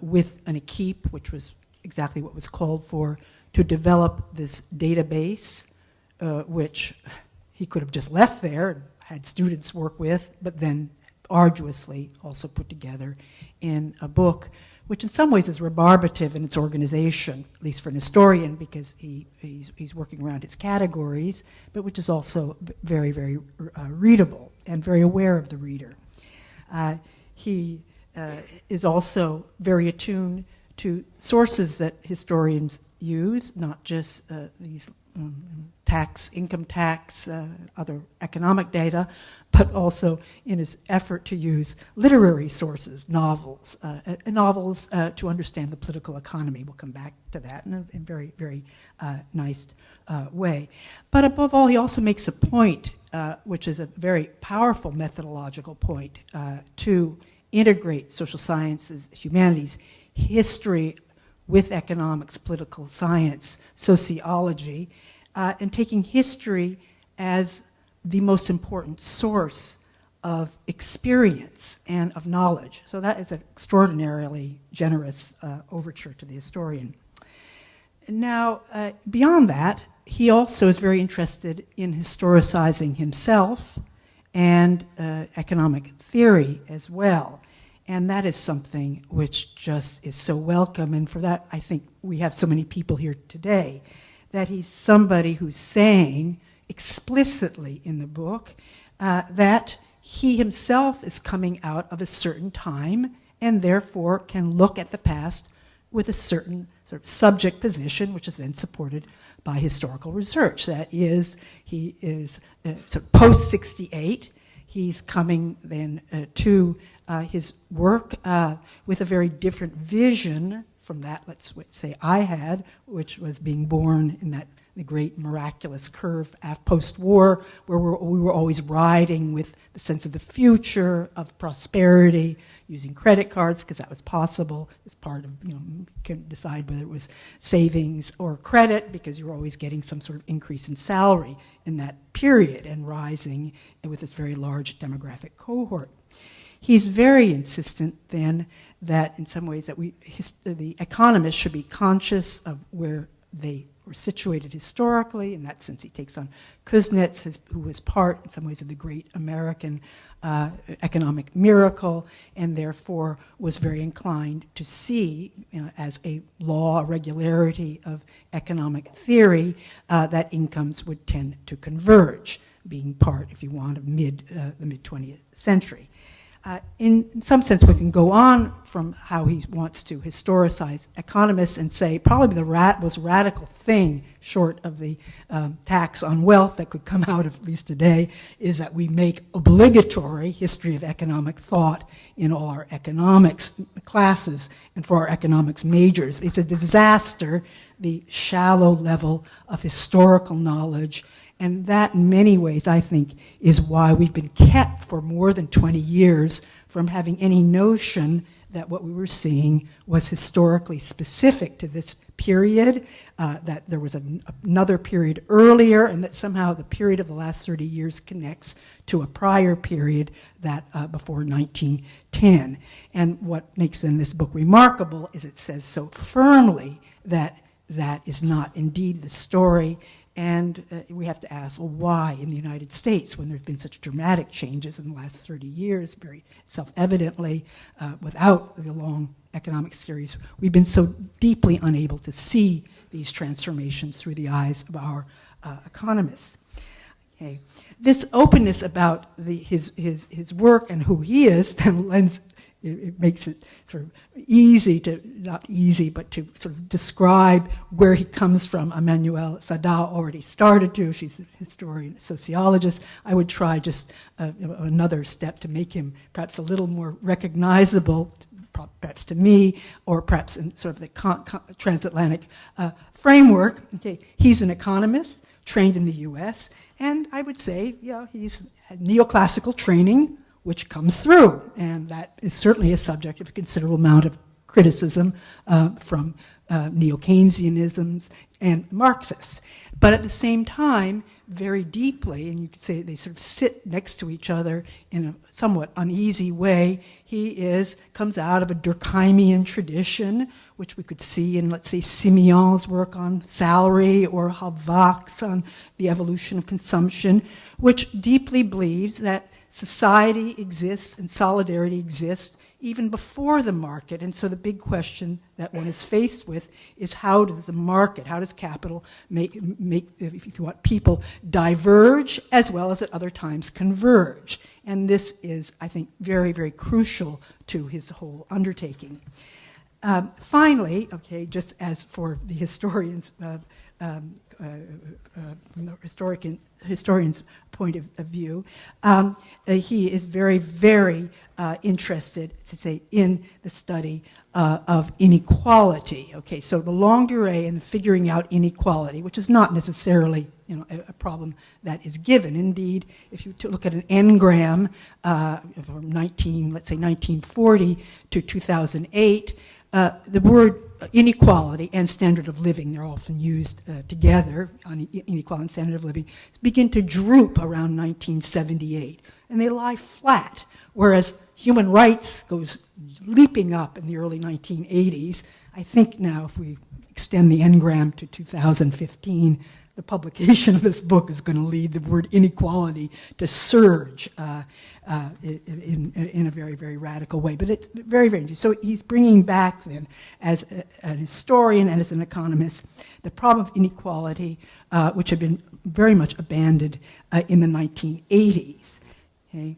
with an équipe, which was exactly what was called for, to develop this database, which he could have just left there and had students work with, but then arduously also put together in a book, which in some ways is rebarbative in its organization, at least for an historian, because he's working around its categories, but which is also very, very readable and very aware of the reader. He is also very attuned to sources that historians use, not just these income tax, other economic data, but also in his effort to use literary sources, novels to understand the political economy. We'll come back to that in a very, very nice way. But above all, he also makes a point, which is a very powerful methodological point, to integrate social sciences, humanities, history with economics, political science, sociology, and taking history as the most important source of experience and of knowledge. So that is an extraordinarily generous overture to the historian. Now, beyond that, he also is very interested in historicizing himself and economic theory as well. And that is something which just is so welcome. And for that, I think we have so many people here today, that he's somebody who's saying explicitly in the book that he himself is coming out of a certain time and therefore can look at the past with a certain sort of subject position, which is then supported by historical research. That is, he is sort of post-68. He's coming then to his work with a very different vision from that, let's say, I had, which was being born in that the great miraculous curve post-war, where we were always riding with the sense of the future, of prosperity, using credit cards because that was possible as part of, you can decide whether it was savings or credit because you were always getting some sort of increase in salary in that period and rising with this very large demographic cohort. He's very insistent then that in some ways that the economists should be conscious of where they were situated historically. In that sense, he takes on Kuznets, who was part, in some ways, of the great American economic miracle, and therefore was very inclined to see, as a law, a regularity of economic theory, that incomes would tend to converge, being part, if you want, of the mid-20th century. In some sense, we can go on from how he wants to historicize economists and say probably the most radical thing, short of the tax on wealth that could come out of at least today, is that we make obligatory history of economic thought in all our economics classes and for our economics majors. It's a disaster, the shallow level of historical knowledge. And that, in many ways, I think, is why we've been kept for more than 20 years from having any notion that what we were seeing was historically specific to this period, that there was another period earlier, and that somehow the period of the last 30 years connects to a prior period that before 1910. And what makes then this book remarkable is it says so firmly that that is not indeed the story. And we have to ask, well, why in the United States, when there have been such dramatic changes in the last 30 years, very self-evidently, without the long economic series, we've been so deeply unable to see these transformations through the eyes of our economists. Okay. This openness about his work and who he is then lends, it makes it sort of easy to, not easy, but to sort of describe where he comes from. Emmanuelle Saada already started to. She's a historian, a sociologist. I would try just another step to make him perhaps a little more recognizable, perhaps to me, or perhaps in sort of the transatlantic framework. Okay, he's an economist, trained in the U.S., and I would say, he's had neoclassical training, which comes through, and that is certainly a subject of a considerable amount of criticism from neo-Keynesianisms and Marxists. But at the same time, very deeply, and you could say they sort of sit next to each other in a somewhat uneasy way, he comes out of a Durkheimian tradition, which we could see in, let's say, Simeon's work on salary or Halbach's on the evolution of consumption, which deeply believes that society exists and solidarity exists even before the market. And so the big question that one is faced with is how does the market, how does capital make if you want, people diverge as well as at other times converge? And this is, I think, very, very crucial to his whole undertaking. Finally, okay, just as for the historians, from the historian's point of view, he is very, very interested, to say, in the study of inequality. Okay, so the longue durée and figuring out inequality, which is not necessarily a problem that is given. Indeed, if you look at an engram from 1940 to 2008, the word inequality and standard of living, they're often used together, on inequality and standard of living, begin to droop around 1978. And they lie flat, whereas human rights goes leaping up in the early 1980s. I think now if we extend the engram to 2015, the publication of this book is going to lead the word inequality to surge in a very, very radical way. But it's very, very interesting. So he's bringing back then, as an historian and as an economist, the problem of inequality, which had been very much abandoned in the 1980s. Okay?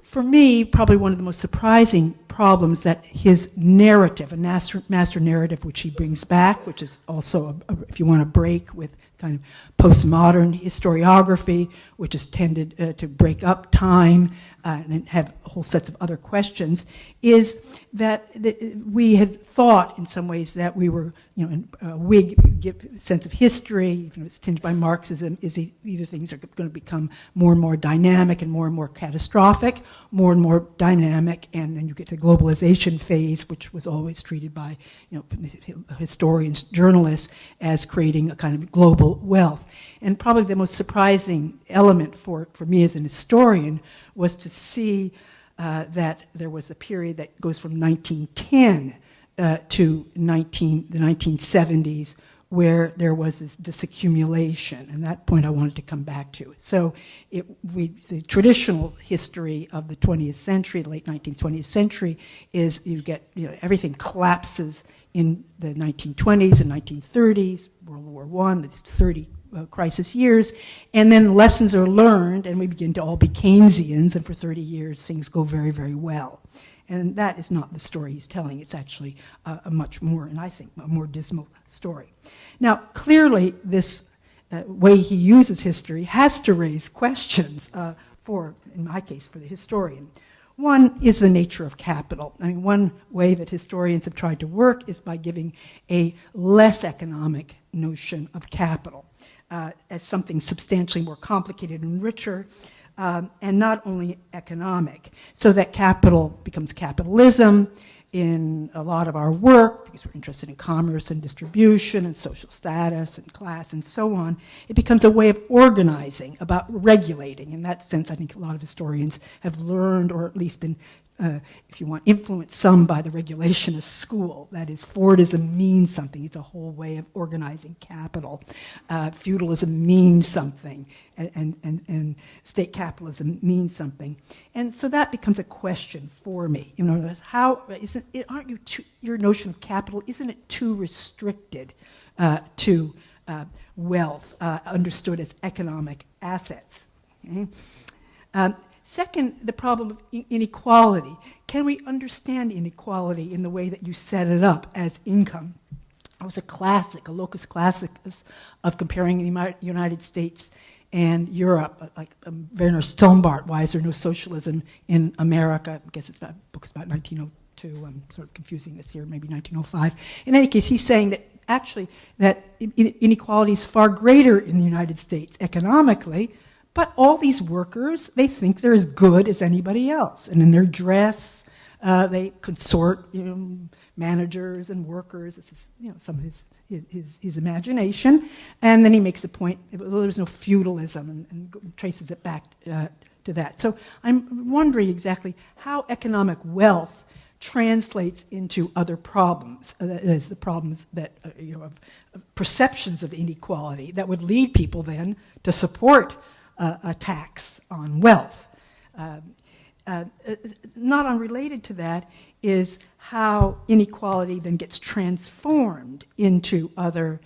For me, probably one of the most surprising problems that his narrative, a master narrative which he brings back, which is also, if you want to break with kind of postmodern historiography, which has tended to break up time and have whole sets of other questions, is that we had thought in some ways that we were, in a Whig sense of history, even if it's tinged by Marxism, is either things are going to become more and more dynamic and more catastrophic, more and more dynamic, and then you get to the globalization phase, which was always treated by historians, journalists, as creating a kind of global wealth. And probably the most surprising element for me as an historian was to see that there was a period that goes from 1910 to the 1970s where there was this disaccumulation, and that point I wanted to come back to. So the traditional history of the 20th century, the late 19th, 20th century, is you get, everything collapses in the 1920s and 1930s, World War I, the 30 crisis years, and then lessons are learned, and we begin to all be Keynesians, and for 30 years things go very, very well. And that is not the story he's telling. It's actually a much more, and I think, a more dismal story. Now, clearly, this way he uses history has to raise questions in my case, for the historian. One is the nature of capital. I mean, one way that historians have tried to work is by giving a less economic notion of capital as something substantially more complicated and richer, and not only economic, so that capital becomes capitalism in a lot of our work, because we're interested in commerce and distribution and social status and class and so on. It becomes a way of organizing, about regulating. In that sense, I think a lot of historians have learned, or at least been, if you want, influenced some by the regulationist school. That is, Fordism means something. It's a whole way of organizing capital. Feudalism means something, and state capitalism means something. And so that becomes a question for me. How isn't it? Aren't you your notion of capital? Isn't it too restricted to wealth, understood as economic assets? Okay? Second, the problem of inequality. Can we understand inequality in the way that you set it up as income? It was a locus classicus of comparing the United States and Europe, like Werner Stombart, Why Is There No Socialism in America? I guess the book is about 1902. I'm sort of confusing this here, maybe 1905. In any case, he's saying that actually that inequality is far greater in the United States economically, but all these workers, they think they're as good as anybody else. And in their dress, they consort managers and workers. This is some of his imagination. And then he makes a point, well, there's no feudalism, and traces it back to that. So I'm wondering exactly how economic wealth translates into other problems, that is, the problems that of perceptions of inequality that would lead people then to support a tax on wealth. Not unrelated to that is how inequality then gets transformed into other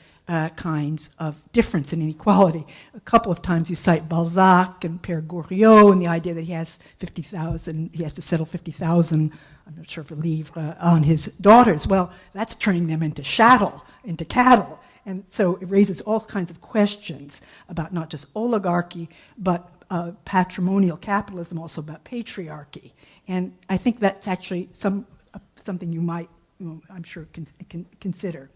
kinds of difference in inequality. A couple of times you cite Balzac and Père Goriot and the idea that he has 50,000, he has to settle 50,000, I'm not sure for livres, on his daughters. Well, that's turning them into cattle. And so it raises all kinds of questions about not just oligarchy, but patrimonial capitalism, also about patriarchy. And I think that's actually something you might, I'm sure, consider.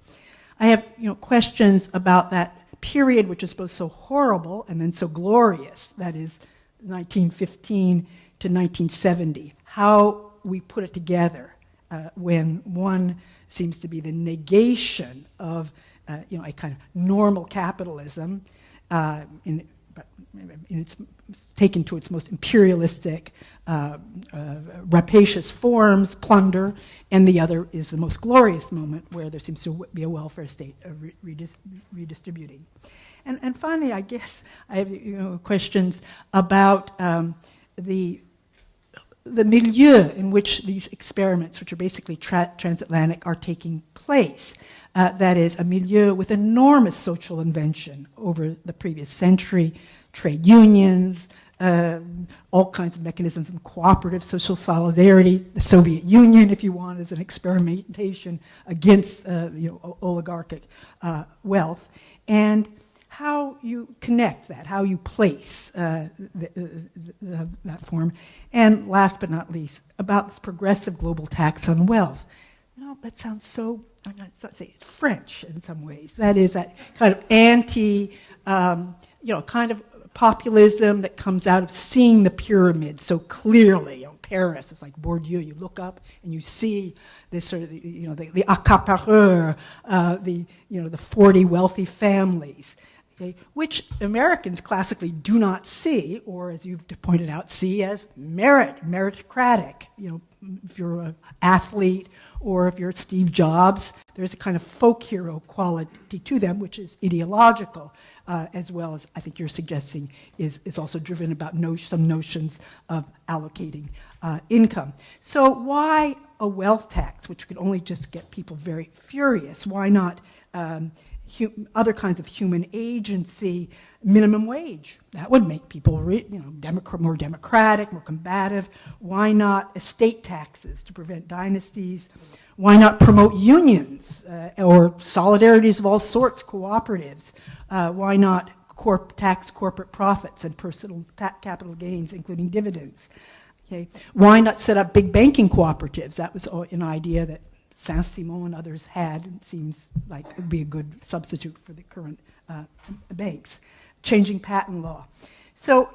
I have questions about that period, which is both so horrible and then so glorious, that is 1915 to 1970, how we put it together when one seems to be the negation of a kind of normal capitalism in its taken to its most imperialistic, rapacious forms, plunder, and the other is the most glorious moment where there seems to be a welfare state redistributing. And finally, I guess I have questions about the milieu in which these experiments, which are basically transatlantic, are taking place. That is, a milieu with enormous social invention over the previous century, trade unions, all kinds of mechanisms of cooperative social solidarity, the Soviet Union, if you want, as an experimentation against oligarchic wealth. And how you connect that, how you place that form. And last but not least, about this progressive global tax on wealth. That sounds so, I'm going to say it's French in some ways. That is that kind of kind of populism that comes out of seeing the pyramid so clearly. Paris, it's like Bourdieu. You look up and you see this sort of, the accapareur, the 40 wealthy families, okay, which Americans classically do not see, or as you've pointed out, see as meritocratic. If you're an athlete or if you're Steve Jobs, there's a kind of folk hero quality to them, which is ideological, as well as I think you're suggesting is also driven about some notions of allocating income. So why a wealth tax, which could only just get people very furious? Why not other kinds of human agency, minimum wage? That would make people more democratic, more combative. Why not estate taxes to prevent dynasties? Why not promote unions or solidarities of all sorts, cooperatives? Why not tax corporate profits and personal capital gains, including dividends? Okay. Why not set up big banking cooperatives? That was an idea that Saint-Simon and others had. It seems like it would be a good substitute for the current banks. Changing patent law. So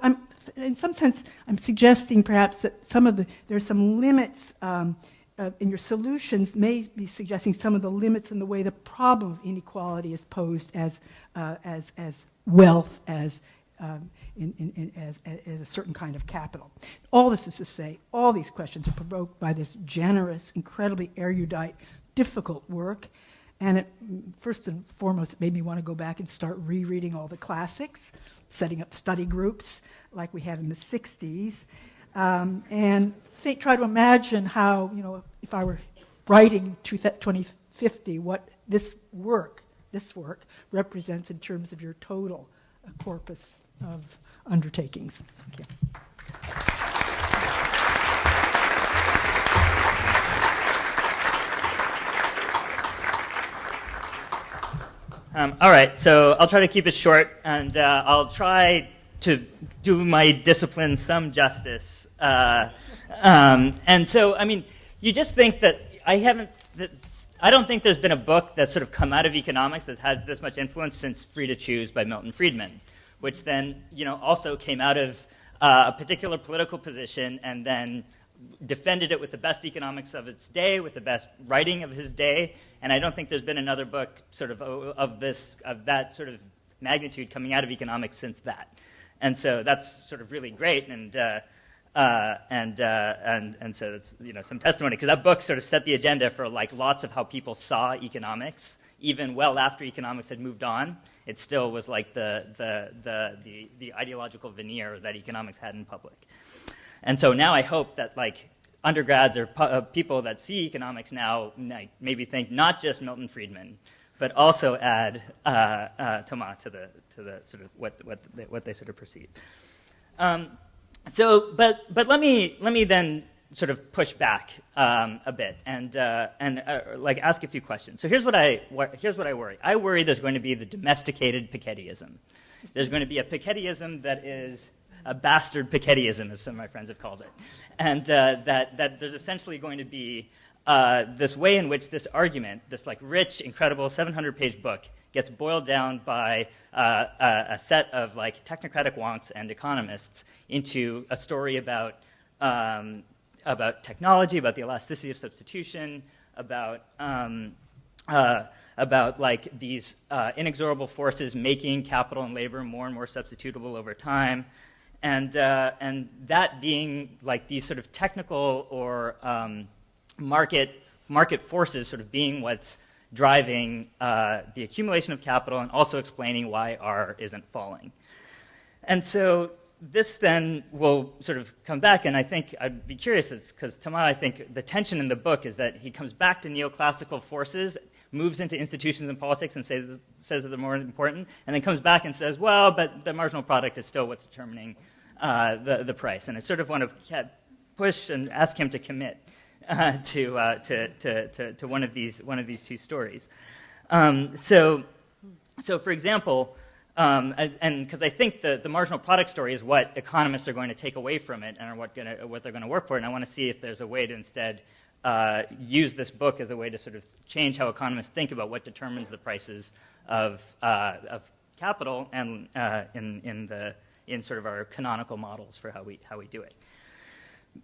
in some sense, I'm suggesting perhaps that there's some limits in your solutions may be suggesting some of the limits in the way the problem of inequality is posed as wealth, as a certain kind of capital. All this is to say, all these questions are provoked by this generous, incredibly erudite, difficult work. And it, first and foremost, it made me want to go back and start rereading all the classics, setting up study groups like we had in the 60s, and try to imagine how, if I were writing 2050, what this work represents in terms of your total corpus of undertakings. Thank you. All right, so I'll try to keep it short, and I'll try to do my discipline some justice. And so, you just think that I don't think there's been a book that's sort of come out of economics that has this much influence since Free to Choose by Milton Friedman, which then, also came out of a particular political position and then defended it with the best economics of its day, with the best writing of his day. And I don't think there's been another book sort of that sort of magnitude coming out of economics since that. And so that's sort of really great, and so it's some testimony, because that book sort of set the agenda for lots of how people saw economics, even well after economics had moved on. It still was like the ideological veneer that economics had in public. And so now I hope that undergrads or people that see economics now maybe think not just Milton Friedman, but also add Thomas to the sort of what they sort of perceive. But let me then sort of push back a bit and ask a few questions. So here's what I worry. I worry there's going to be the domesticated Pikettyism. There's going to be a Pikettyism that is a bastard Pikettyism, as some of my friends have called it, and that there's essentially going to be this way in which this argument, this rich, incredible 700-page book, gets boiled down by a set of technocratic wonks and economists into a story about technology, about the elasticity of substitution, about these inexorable forces making capital and labor more and more substitutable over time, and that being these sort of technical or market forces sort of being what's driving the accumulation of capital and also explaining why R isn't falling. And so this then will sort of come back, and I think I'd be curious, because Thomas, I think the tension in the book is that he comes back to neoclassical forces, moves into institutions and politics and says that they're more important, and then comes back and says, well, but the marginal product is still what's determining the price. And I sort of want to push and ask him to commit to one of these two stories. So for example, And because I think the marginal product story is what economists are going to take away from it and are what they're going to work for. And I want to see if there's a way to instead use this book as a way to sort of change how economists think about what determines the prices of capital and in sort of our canonical models for how we do it.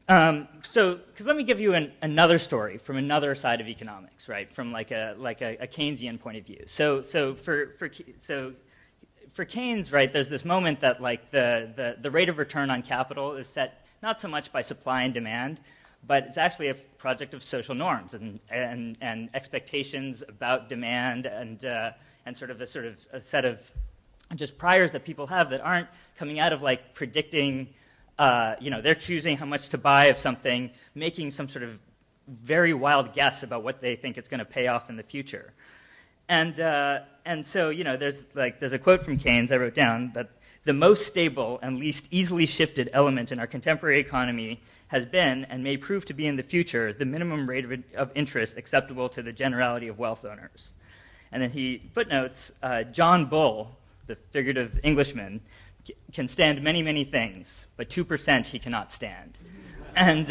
Because let me give you another story from another side of economics, right? From like a Keynesian point of view. So for Keynes, right, there's this moment that like the rate of return on capital is set not so much by supply and demand, but it's actually a project of social norms and expectations about demand and sort of a set of just priors that people have that aren't coming out of like predicting. They're choosing how much to buy of something, making some sort of very wild guess about what they think it's going to pay off in the future. And so, there's a quote from Keynes I wrote down that the most stable and least easily shifted element in our contemporary economy has been and may prove to be in the future the minimum rate of interest acceptable to the generality of wealth owners. And then he footnotes John Bull, the figurative Englishman, can stand many, many things, but 2% he cannot stand. And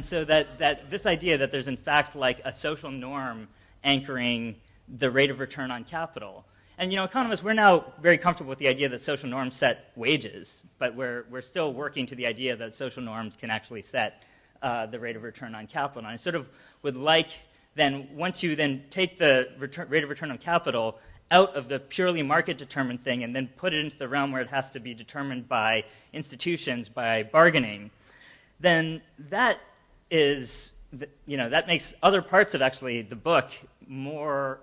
so that this idea that there's in fact like a social norm anchoring the rate of return on capital. And economists, we're now very comfortable with the idea that social norms set wages, but we're still working to the idea that social norms can actually set the rate of return on capital. And I sort of would like then, once you then take the rate of return on capital out of the purely market-determined thing and then put it into the realm where it has to be determined by institutions, by bargaining, then that is, that makes other parts of actually the book more,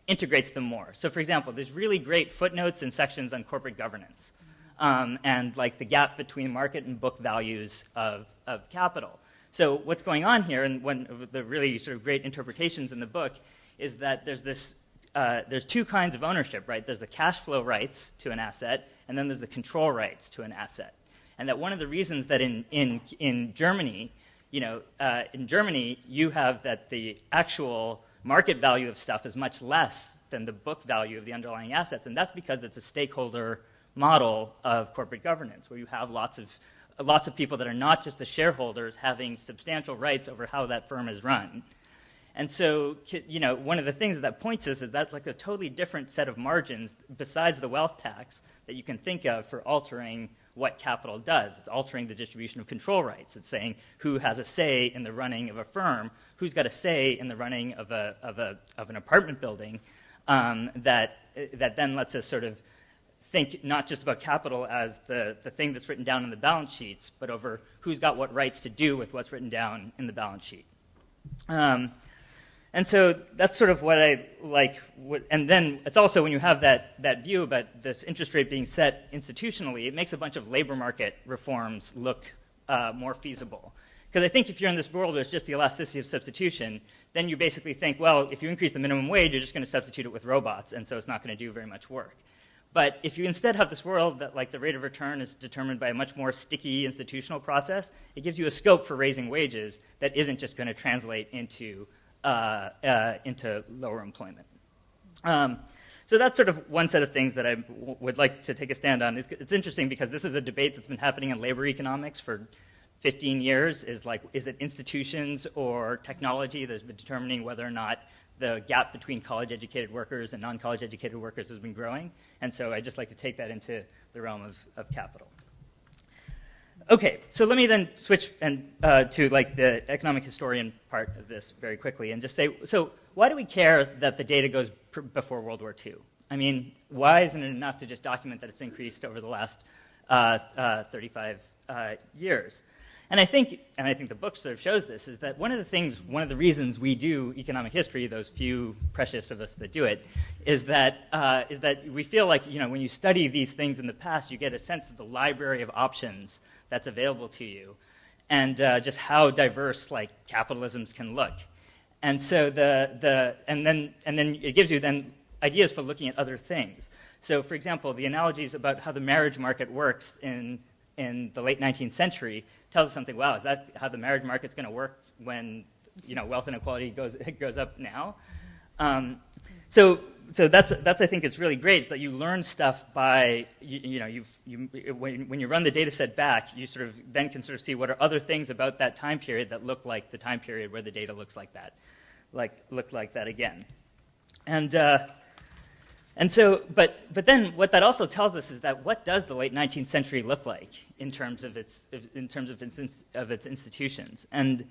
integrates them more. So for example, there's really great footnotes and sections on corporate governance and like the gap between market and book values of capital. So what's going on here, and one of the really sort of great interpretations in the book, is that there's two kinds of ownership, right? There's the cash flow rights to an asset, and then there's the control rights to an asset. And that one of the reasons that in Germany, you have that the actual market value of stuff is much less than the book value of the underlying assets, and that's because it's a stakeholder model of corporate governance, where you have lots of people that are not just the shareholders having substantial rights over how that firm is run. And so, one of the things that points is that's like a totally different set of margins besides the wealth tax that you can think of for altering what capital does. It's altering the distribution of control rights. It's saying who has a say in the running of a firm, who's got a say in the running of an apartment building, that then lets us sort of think not just about capital as the thing that's written down in the balance sheets, but over who's got what rights to do with what's written down in the balance sheet. And so that's sort of what I like. And then it's also when you have that view about this interest rate being set institutionally, it makes a bunch of labor market reforms look more feasible. Because I think if you're in this world where it's just the elasticity of substitution, then you basically think, well, if you increase the minimum wage, you're just going to substitute it with robots, and so it's not going to do very much work. But if you instead have this world that like the rate of return is determined by a much more sticky institutional process, it gives you a scope for raising wages that isn't just going to translate into lower employment. So that's sort of one set of things that I would like to take a stand on. It's interesting because this is a debate that's been happening in labor economics for 15 years. Is it institutions or technology that's been determining whether or not the gap between college-educated workers and non-college-educated workers has been growing? And so I'd just like to take that into the realm of capital. Okay, so let me then switch to like the economic historian part of this very quickly and just say, so why do we care that the data goes before World War II? I mean, why isn't it enough to just document that it's increased over the last 35 years? And I think the book sort of shows this, is that one of the reasons we do economic history, those few precious of us that do it, is that we feel like, when you study these things in the past, you get a sense of the library of options that's available to you, and just how diverse like capitalisms can look. And so and then it gives you then ideas for looking at other things. So for example, the analogies about how the marriage market works in the late 19th century tells us something. Wow, is that how the marriage market's going to work when wealth inequality goes up now? So that's I think it's really great. It's that you learn stuff by when you run the data set back, you sort of then can sort of see what are other things about that time period that look like the time period where the data looks like that, look like that again, and so but then what that also tells us is that what does the late 19th century look like in terms of its institutions, and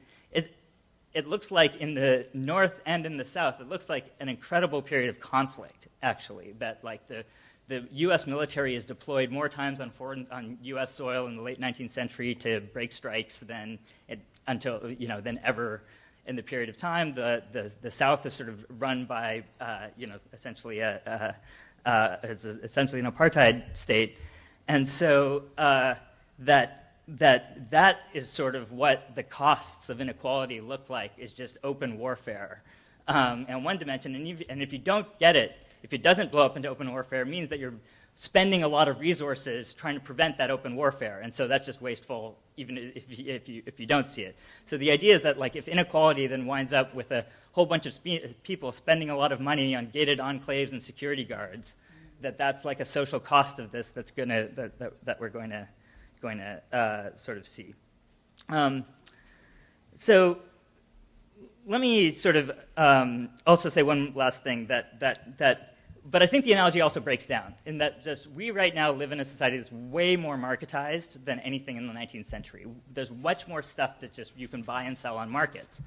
it looks like in the North and in the South, it looks like an incredible period of conflict, actually, that like the U.S. military is deployed more times on U.S. soil in the late 19th century to break strikes than ever in the period of time. The South is sort of run by, essentially it's essentially an apartheid state. And so that is sort of what the costs of inequality look like, is just open warfare. And one dimension, and if you don't get it, if it doesn't blow up into open warfare, it means that you're spending a lot of resources trying to prevent that open warfare. And so that's just wasteful, even if you don't see it. So the idea is that like if inequality then winds up with a whole bunch of people spending a lot of money on gated enclaves and security guards, that's like a social cost of this that we're going to sort of see. So let me sort of also say one last thing but I think the analogy also breaks down in that just we right now live in a society that's way more marketized than anything in the 19th century. There's much more stuff that just you can buy and sell on markets.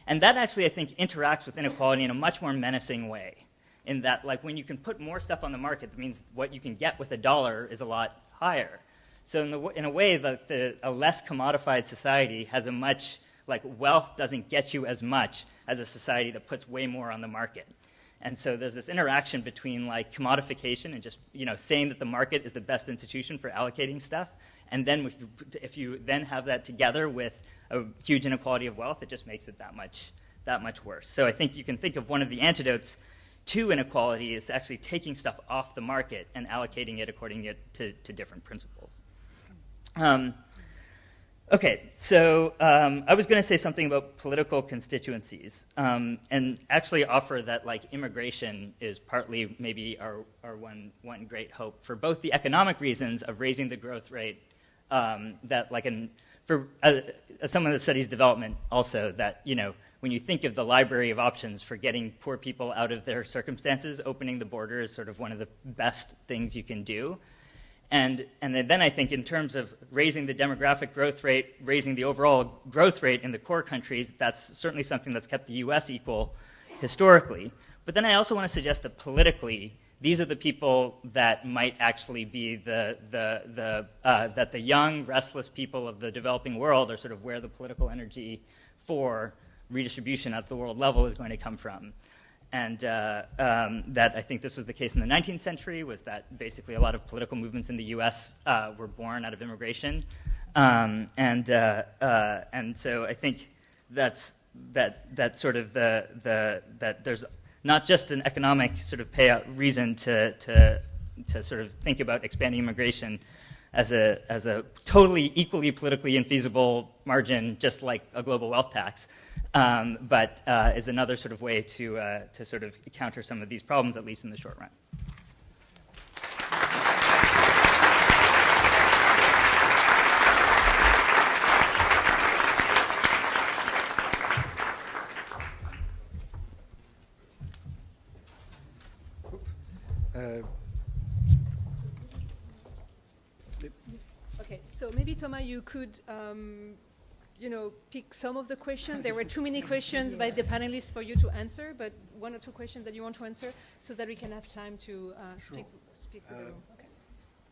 And that actually, I think, interacts with inequality in a much more menacing way, in that like when you can put more stuff on the market, that means what you can get with $1 is a lot higher. So in a way, a less commodified society has a much, like wealth doesn't get you as much as a society that puts way more on the market. And so there's this interaction between like commodification and just saying that the market is the best institution for allocating stuff, and then if you then have that together with a huge inequality of wealth, it just makes it that much worse. So I think you can think of one of the antidotes to inequality is actually taking stuff off the market and allocating it according to different principles. Okay, so I was going to say something about political constituencies, and actually offer that like immigration is partly maybe our one great hope for both the economic reasons of raising the growth rate, that like for someone that studies development also, that when you think of the library of options for getting poor people out of their circumstances, opening the border is sort of one of the best things you can do. And then I think in terms of raising the demographic growth rate, raising the overall growth rate in the core countries, that's certainly something that's kept the U.S. equal historically. But then I also want to suggest that politically, these are the people that might actually be that the young, restless people of the developing world are sort of where the political energy for redistribution at the world level is going to come from. And that I think this was the case in the 19th century, was that basically a lot of political movements in the U.S. Were born out of immigration, and so I think that sort of that there's not just an economic sort of payout reason to sort of think about expanding immigration as a totally equally politically infeasible margin, just like a global wealth tax. But is another sort of way to sort of counter some of these problems, at least in the short run. Okay, so maybe Thomas, you could pick some of the questions. There were too many questions by the panelists for you to answer, but one or two questions that you want to answer so that we can have time to speak with the room. Okay.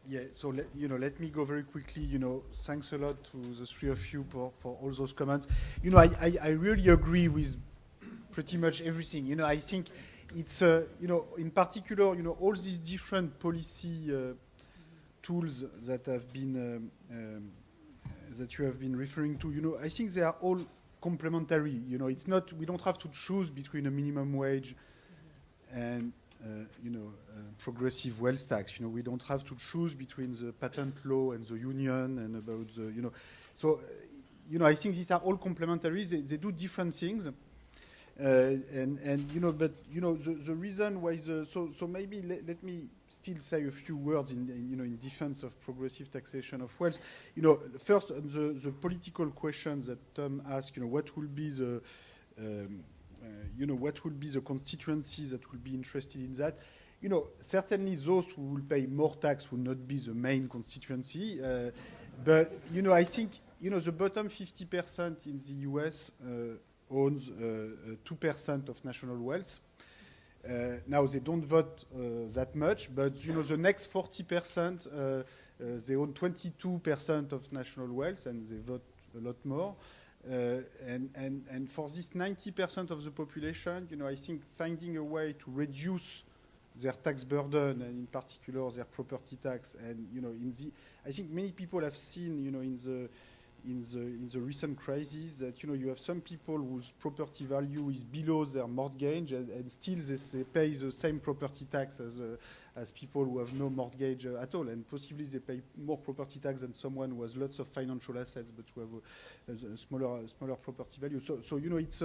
Yeah, so let me go very quickly. Thanks a lot to the three of you for all those comments. I really agree with pretty much everything. I think it's, in particular, all these different policy tools that have been that you have been referring to, I think they are all complementary. It's not, we don't have to choose between a minimum wage and progressive wealth tax. We don't have to choose between the patent law and the union and about the, So, I think these are all complementary. They do different things. And but the reason why so maybe let me still say a few words in defense of progressive taxation of wealth. First on the political questions that Tom asked. What will be the what will be the constituencies that will be interested in that? Certainly those who will pay more tax will not be the main constituency. But I think the bottom 50% in the US owns 2% of national wealth. Now they don't vote that much, but the next 40% they own 22% of national wealth, and they vote a lot more. And for this 90% of the population, I think finding a way to reduce their tax burden, and in particular their property tax, and I think many people have seen in the recent crisis that you have some people whose property value is below their mortgage, and still they pay the same property tax as people who have no mortgage at all, and possibly they pay more property tax than someone who has lots of financial assets but who have a smaller property value. So it's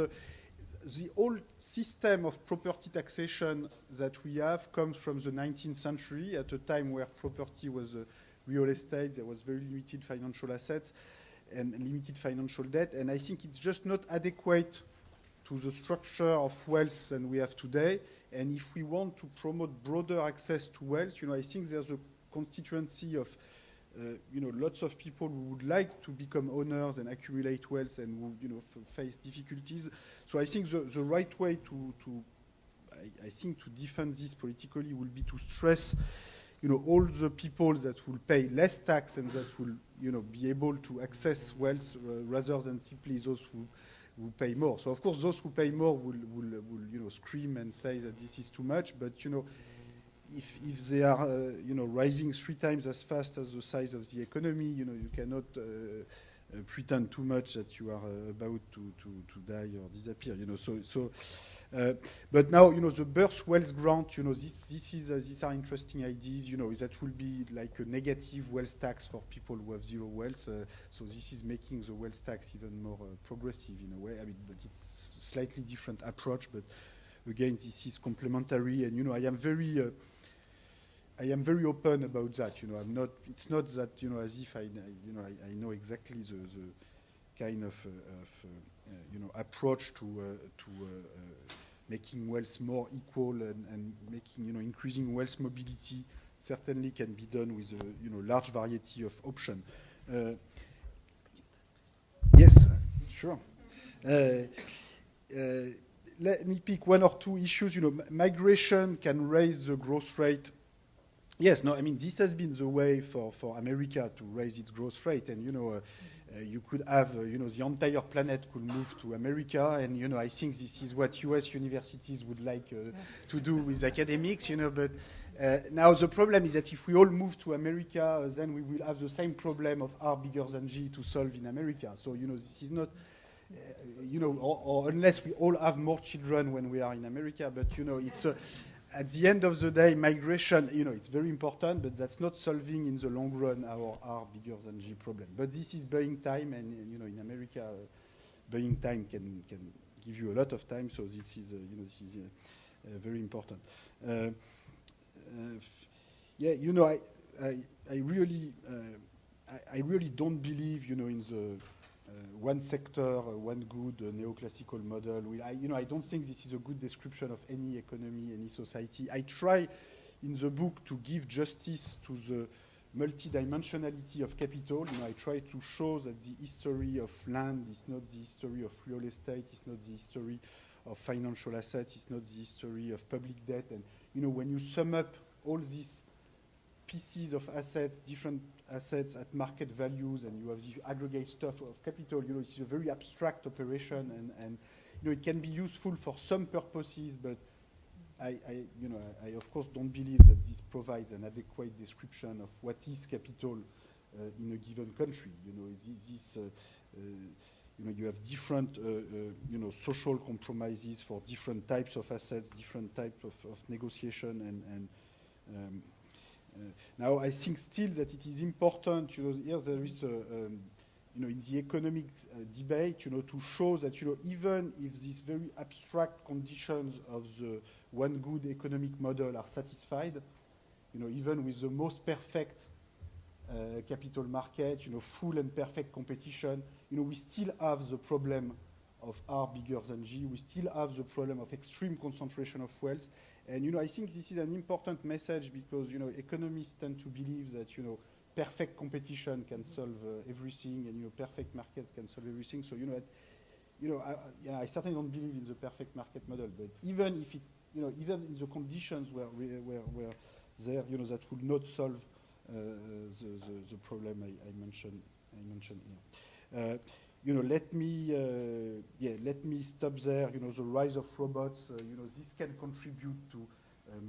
the old system of property taxation that we have comes from the 19th century, at a time where property was real estate. There was very limited financial assets and limited financial debt, and I think it's just not adequate to the structure of wealth than we have today. And if we want to promote broader access to wealth, I think there's a constituency of lots of people who would like to become owners and accumulate wealth, and who face difficulties. So I think the right way to defend this politically will be to stress all the people that will pay less tax and that will be able to access wealth, rather than simply those who pay more. So of course those who pay more will scream and say that this is too much, but if they are rising 3 times as fast as the size of the economy, you cannot pretend too much that you are about to die or disappear. But now the birth wealth grant. These are interesting ideas. That will be like a negative wealth tax for people who have zero wealth. So this is making the wealth tax even more progressive in a way. I mean, but it's a slightly different approach. But again, this is complementary, and I am very open about that. I'm not. It's not that as if I know exactly the kind of approach to making wealth more equal and making increasing wealth mobility certainly can be done with a large variety of options. Yes, sure. Let me pick 1 or 2 issues. Migration can raise the growth rate. Yes, no, I mean, this has been the way for America to raise its growth rate. And, you could have, the entire planet could move to America. And, I think this is what US universities would like to do with academics, But now the problem is that if we all move to America, then we will have the same problem of R bigger than G to solve in America. So, this is not, or unless we all have more children when we are in America. But, it's at the end of the day, migration, it's very important, but that's not solving in the long run our R bigger than G problem. But this is buying time, and in America, buying time can give you a lot of time. So this is very important. I really don't believe, in the one sector, one good neoclassical model. I don't think this is a good description of any economy, any society. I try in the book to give justice to the multidimensionality of capital. I try to show that the history of land is not the history of real estate, it's not the history of financial assets, it's not the history of public debt. And when you sum up all these pieces of assets, different assets at market values, and you have the aggregate stuff of capital, it's a very abstract operation, and it can be useful for some purposes, but I of course don't believe that this provides an adequate description of what is capital in a given country. You have different social compromises for different types of assets, different types of negotiation, and now I think still that it is important. Here there is in the economic debate, to show that, even if these very abstract conditions of the one good economic model are satisfied, even with the most perfect capital market, full and perfect competition, we still have the problem of R bigger than G. We still have the problem of extreme concentration of wealth. And, I think this is an important message because, economists tend to believe that, perfect competition can solve everything, and perfect market can solve everything. So I certainly don't believe in the perfect market model. But even if it, even in the conditions where there, that would not solve the problem I mentioned here. Let me stop there. The rise of robots. This can contribute to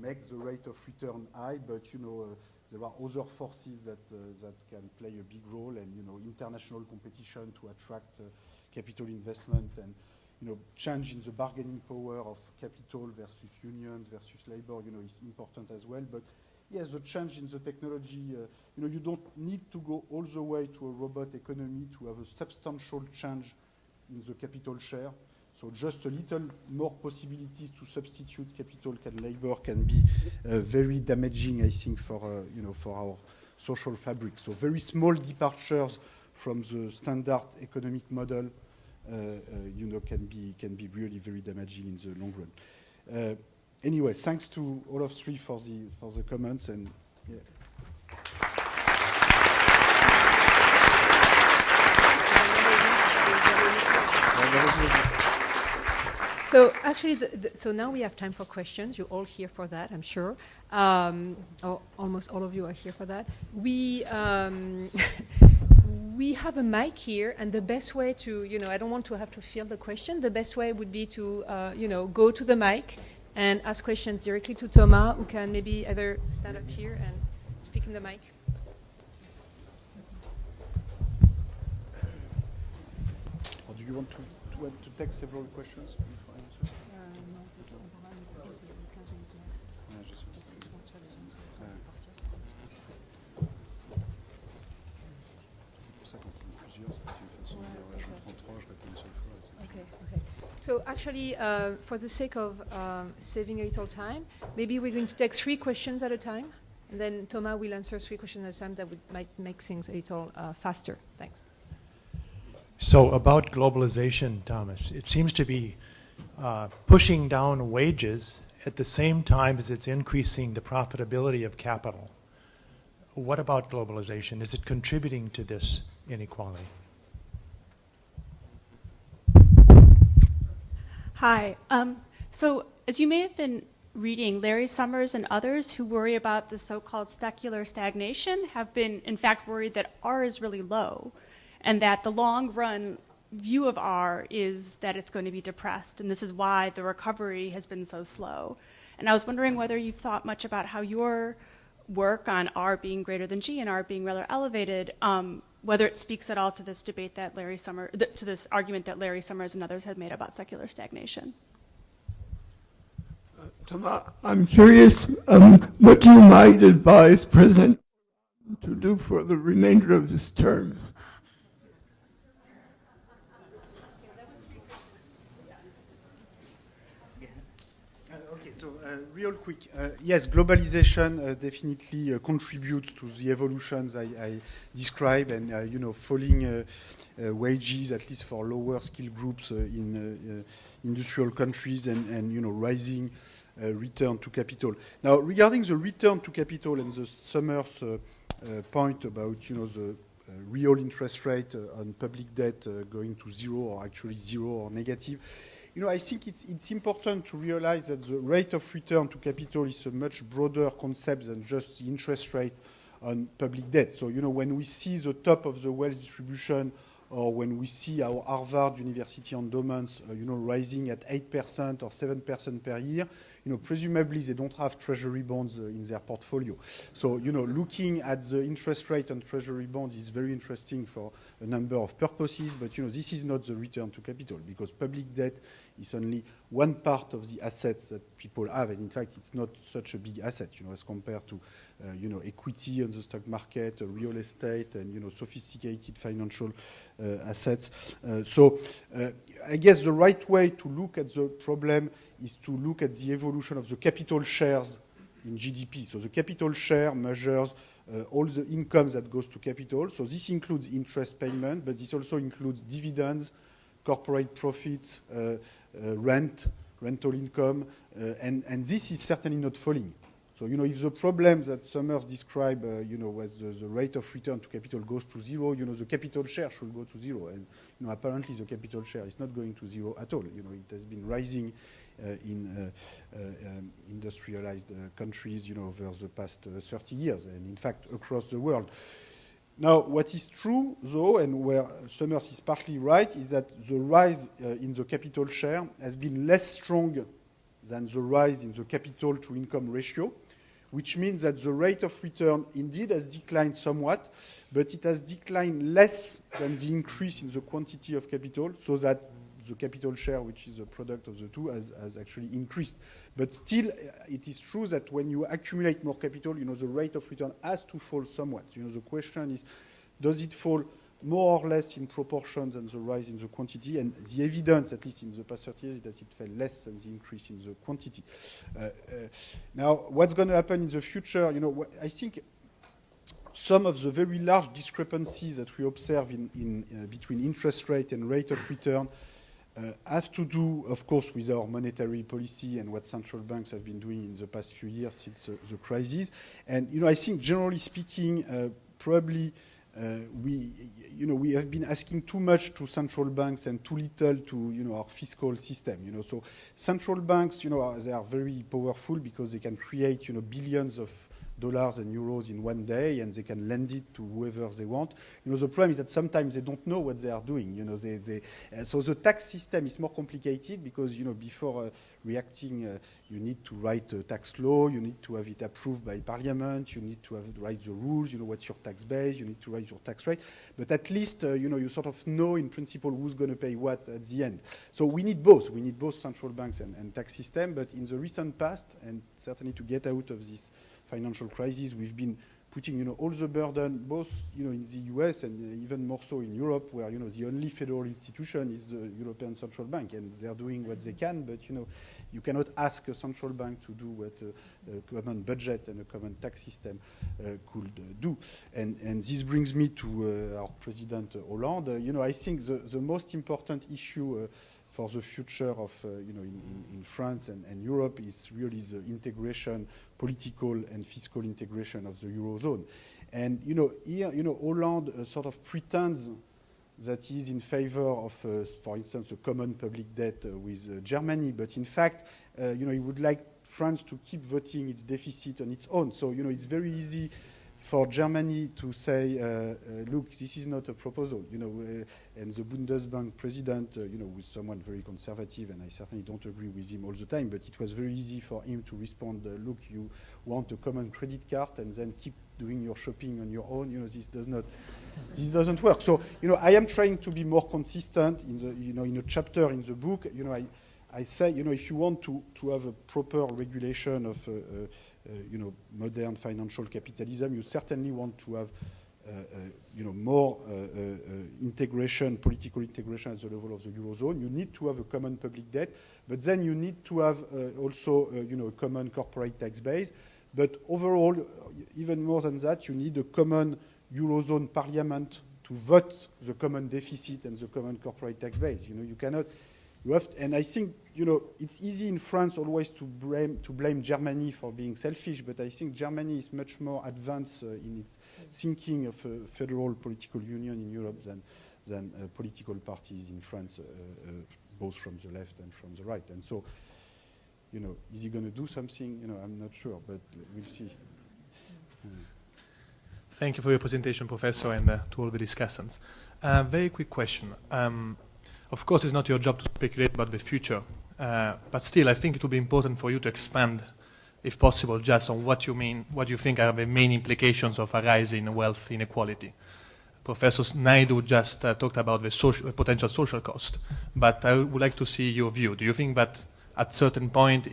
make the rate of return high, but there are other forces that can play a big role, and international competition to attract capital investment, and change in the bargaining power of capital versus unions versus labor, is important as well. But yes, the change in the technology, you don't need to go all the way to a robot economy to have a substantial change in the capital share. So just a little more possibilities to substitute capital and labor can be very damaging, I think, for our social fabric. So very small departures from the standard economic model, can be really very damaging in the long run. Anyway, thanks to all of three for the comments, and yeah. So actually, so now we have time for questions. You're all here for that, I'm sure. Or almost all of you are here for that. We have a mic here, and the best way to, I don't want to have to field the question. The best way would be to, go to the mic and ask questions directly to Thomas, who can maybe either stand up here and speak in the mic. Or do you want to take several questions before I answer? So actually, for the sake of saving a little time, maybe we're going to take 3 questions at a time, and then Thomas will answer 3 questions at a time. That might make things a little faster. Thanks. So about globalization, Thomas, it seems to be pushing down wages at the same time as it's increasing the profitability of capital. What about globalization? Is it contributing to this inequality? Hi. So as you may have been reading, Larry Summers and others who worry about the so-called secular stagnation have been, in fact, worried that R is really low, and that the long-run view of R is that it's going to be depressed, and this is why the recovery has been so slow. And I was wondering whether you've thought much about how your work on R being greater than G and R being rather elevated, whether it speaks at all to this debate that to this argument that Larry Summers and others have made about secular stagnation. Thomas, I'm curious what you might advise President to do for the remainder of this term. Real quick, yes, globalization definitely contributes to the evolutions I described, and falling wages, at least for lower skill groups in industrial countries, and rising return to capital. Now, regarding the return to capital and the Summers point about the real interest rate on public debt going to zero, or actually zero or negative. I think it's important to realize that the rate of return to capital is a much broader concept than just the interest rate on public debt. So, when we see the top of the wealth distribution, or when we see our Harvard University endowments, rising at 8% or 7% per year, presumably they don't have treasury bonds in their portfolio. So, looking at the interest rate on treasury bonds is very interesting for a number of purposes, but, this is not the return to capital, because public debt is only one part of the assets that people have, and in fact, it's not such a big asset, as compared to equity on the stock market, real estate, and sophisticated financial assets. So I guess the right way to look at the problem is to look at the evolution of the capital shares in GDP. So the capital share measures all the incomes that goes to capital. So this includes interest payment, but this also includes dividends, corporate profits, rental income, and this is certainly not falling. So, if the problem that Summers described, was the rate of return to capital goes to zero, the capital share should go to zero. And, apparently the capital share is not going to zero at all. It has been rising in industrialized countries, over the past 30 years, and in fact, across the world. Now, what is true, though, and where Summers is partly right, is that the rise in the capital share has been less strong than the rise in the capital to income ratio, which means that the rate of return indeed has declined somewhat, but it has declined less than the increase in the quantity of capital, so that the capital share, which is a product of the two, has actually increased. But still, it is true that when you accumulate more capital, the rate of return has to fall somewhat. The question is, does it fall more or less in proportion than the rise in the quantity? And the evidence, at least in the past 30 years, is that it fell less than the increase in the quantity. Now, what's going to happen in the future? I think some of the very large discrepancies that we observe between interest rate and rate of return have to do, of course, with our monetary policy and what central banks have been doing in the past few years since the crisis. And, I think, generally speaking, probably we have been asking too much to central banks and too little to, our fiscal system. So central banks, they are very powerful because they can create, billions of dollars and euros in one day, and they can lend it to whoever they want. The problem is that sometimes they don't know what they are doing. So the tax system is more complicated because, before reacting, you need to write a tax law, you need to have it approved by parliament, you need to write the rules, what's your tax base, you need to write your tax rate. But at least, you sort of know in principle who's going to pay what at the end. So we need both. We need both central banks and tax system. But in the recent past, and certainly to get out of this financial crisis, we've been putting, all the burden, both, in the US and even more so in Europe, where, the only federal institution is the European Central Bank, and they're doing what they can, but, you cannot ask a central bank to do what a common budget and a common tax system could do. And this brings me to our President Hollande. I think the most important issue for the future of, in France and Europe is really the integration, political and fiscal integration of the Eurozone. And, here, Hollande sort of pretends that he is in favor of, for instance, a common public debt with Germany. But in fact, he would like France to keep voting its deficit on its own. So, it's very easy for Germany to say, look, this is not a proposal, and the Bundesbank president, was someone very conservative, and I certainly don't agree with him all the time, but it was very easy for him to respond, look, you want a common credit card and then keep doing your shopping on your own, this doesn't work. So, I am trying to be more consistent in the, in a chapter in the book, I say, if you want to have a proper regulation of, modern financial capitalism, you certainly want to have, more integration, political integration at the level of the Eurozone. You need to have a common public debt, but then you need to have also, a common corporate tax base. But overall, even more than that, you need a common Eurozone parliament to vote the common deficit and the common corporate tax base. You cannot. You have to, and I think, it's easy in France always to blame Germany for being selfish, but I think Germany is much more advanced in its thinking of a federal political union in Europe than political parties in France, both from the left and from the right. And so, is he going to do something? I'm not sure, but we'll see. Thank you for your presentation, Professor, and to all the discussants. Very quick question. Of course, it's not your job to speculate about the future, but still, I think it would be important for you to expand, if possible, just on what you think are the main implications of a rise in wealth inequality. Professor Naidu just talked about the potential social cost, but I would like to see your view. Do you think that at certain point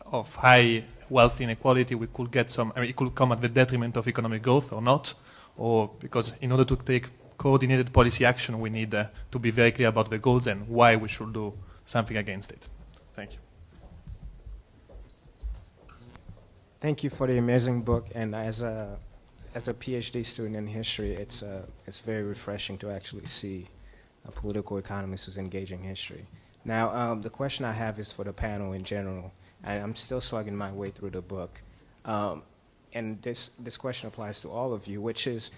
of high wealth inequality, we could get some, I mean, it could come at the detriment of economic growth or not, or because in order to take coordinated policy action, we need to be very clear about the goals and why we should do something against it. Thank you. Thank you for the amazing book, and as a PhD student in history, it's very refreshing to actually see a political economist who's engaging history. Now, the question I have is for the panel in general, and I'm still slugging my way through the book, and this question applies to all of you, which is,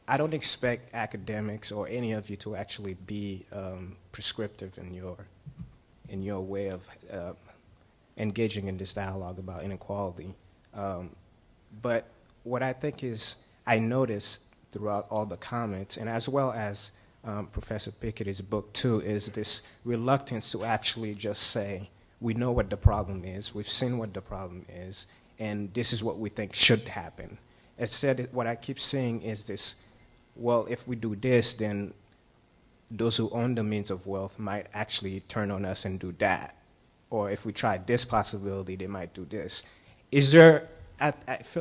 I don't expect academics or any of you to actually be prescriptive in your way of engaging in this dialogue about inequality. But what I think is, I noticed throughout all the comments, and as well as Professor Piketty's book too, is this reluctance to actually just say, we know what the problem is, we've seen what the problem is, and this is what we think should happen. Instead, what I keep seeing is this, well, if we do this, then those who own the means of wealth might actually turn on us and do that. Or if we try this possibility, they might do this. Is there,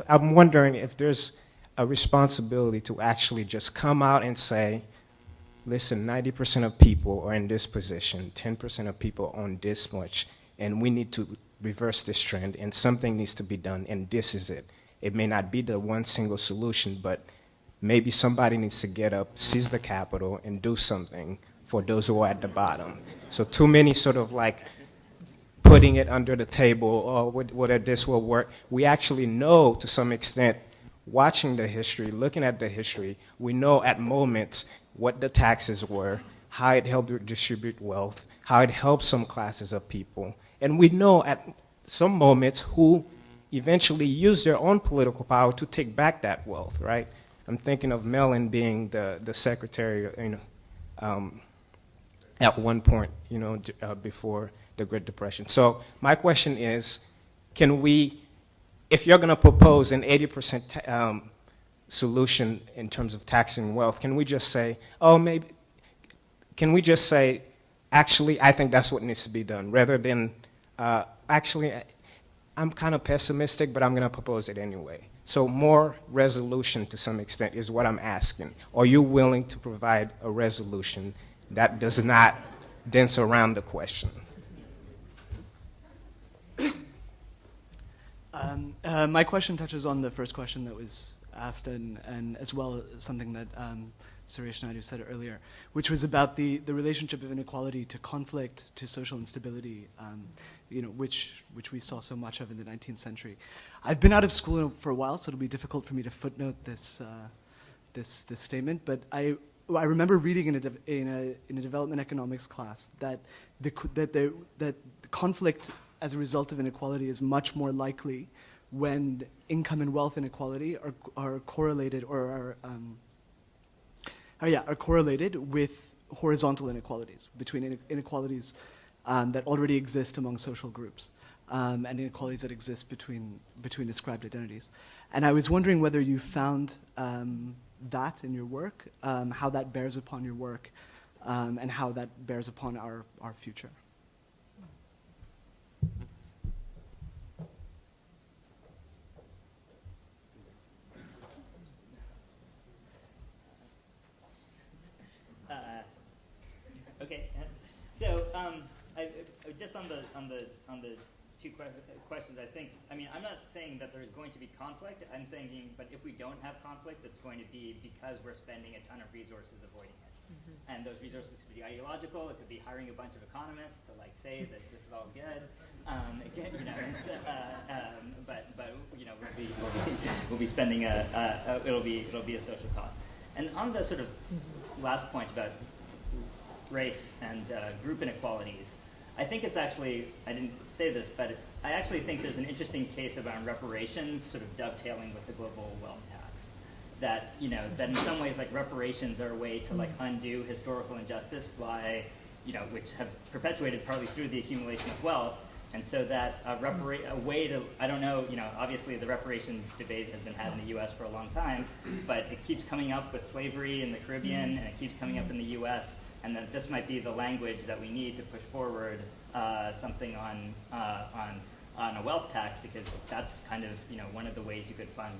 I'm wondering if there's a responsibility to actually just come out and say, listen, 90% of people are in this position, 10% of people own this much, and we need to reverse this trend, and something needs to be done, and this is it. It may not be the one single solution, but maybe somebody needs to get up, seize the capital, and do something for those who are at the bottom. So too many sort of like putting it under the table, or whether this will work. We actually know to some extent, watching the history, looking at the history, we know at moments what the taxes were, how it helped redistribute wealth, how it helped some classes of people. And we know at some moments who eventually used their own political power to take back that wealth, right? I'm thinking of Mellon being the secretary, at one point, before the Great Depression. So my question is, can we, if you're going to propose an 80% solution in terms of taxing wealth, can we just say, actually, I think that's what needs to be done, rather than, actually, I'm kind of pessimistic, but I'm going to propose it anyway. So more resolution to some extent is what I'm asking. Are you willing to provide a resolution that does not dance around the question? My question touches on the first question that was asked, and as well as something that Suresh Naidu said earlier, which was about the relationship of inequality to conflict, to social instability, which we saw so much of in the 19th century. I've been out of school for a while, so it'll be difficult for me to footnote this statement. But I remember reading in a development economics class that the conflict as a result of inequality is much more likely when income and wealth inequality are correlated or are correlated with horizontal inequalities, between inequalities that already exist among social groups and inequalities that exist between ascribed identities. And I was wondering whether you found that in your work, how that bears upon your work, and how that bears upon our future. Okay, so just on the two questions, I'm not saying that there's going to be conflict. I'm thinking, but if we don't have conflict, it's going to be because we're spending a ton of resources avoiding it. Mm-hmm. And those resources could be ideological. It could be hiring a bunch of economists to say that this is all good. We'll be spending it'll be a social cost. And on the sort of last point about race and group inequalities, I think it's actually, I didn't say this, but I actually think there's an interesting case around reparations sort of dovetailing with the global wealth tax. That, that in some ways reparations are a way to undo historical injustice by, which have perpetuated partly through the accumulation of wealth. And so that a way to, I don't know, obviously the reparations debate has been had in the US for a long time, but it keeps coming up with slavery in the Caribbean, and it keeps coming up in the US, and that this might be the language that we need to push forward something on on a wealth tax, because that's kind of, one of the ways you could fund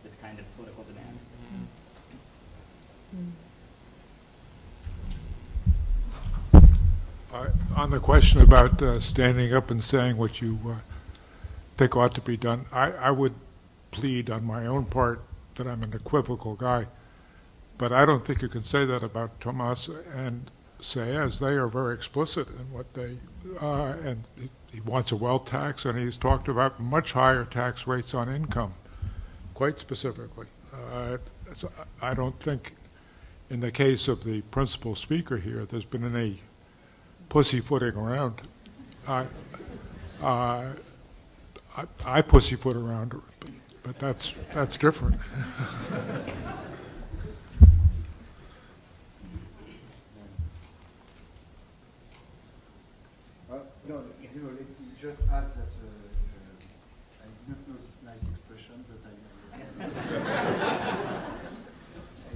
this kind of political demand. On the question about standing up and saying what you think ought to be done, I would plead on my own part that I'm an equivocal guy, but I don't think you can say that about Tomas and Saez. They are very explicit in what they, and he wants a wealth tax, and he's talked about much higher tax rates on income, quite specifically. So I don't think, in the case of the principal speaker here, there's been any pussyfooting around. I pussyfoot around, but that's different. No, let me just add that I didn't know this nice expression, but I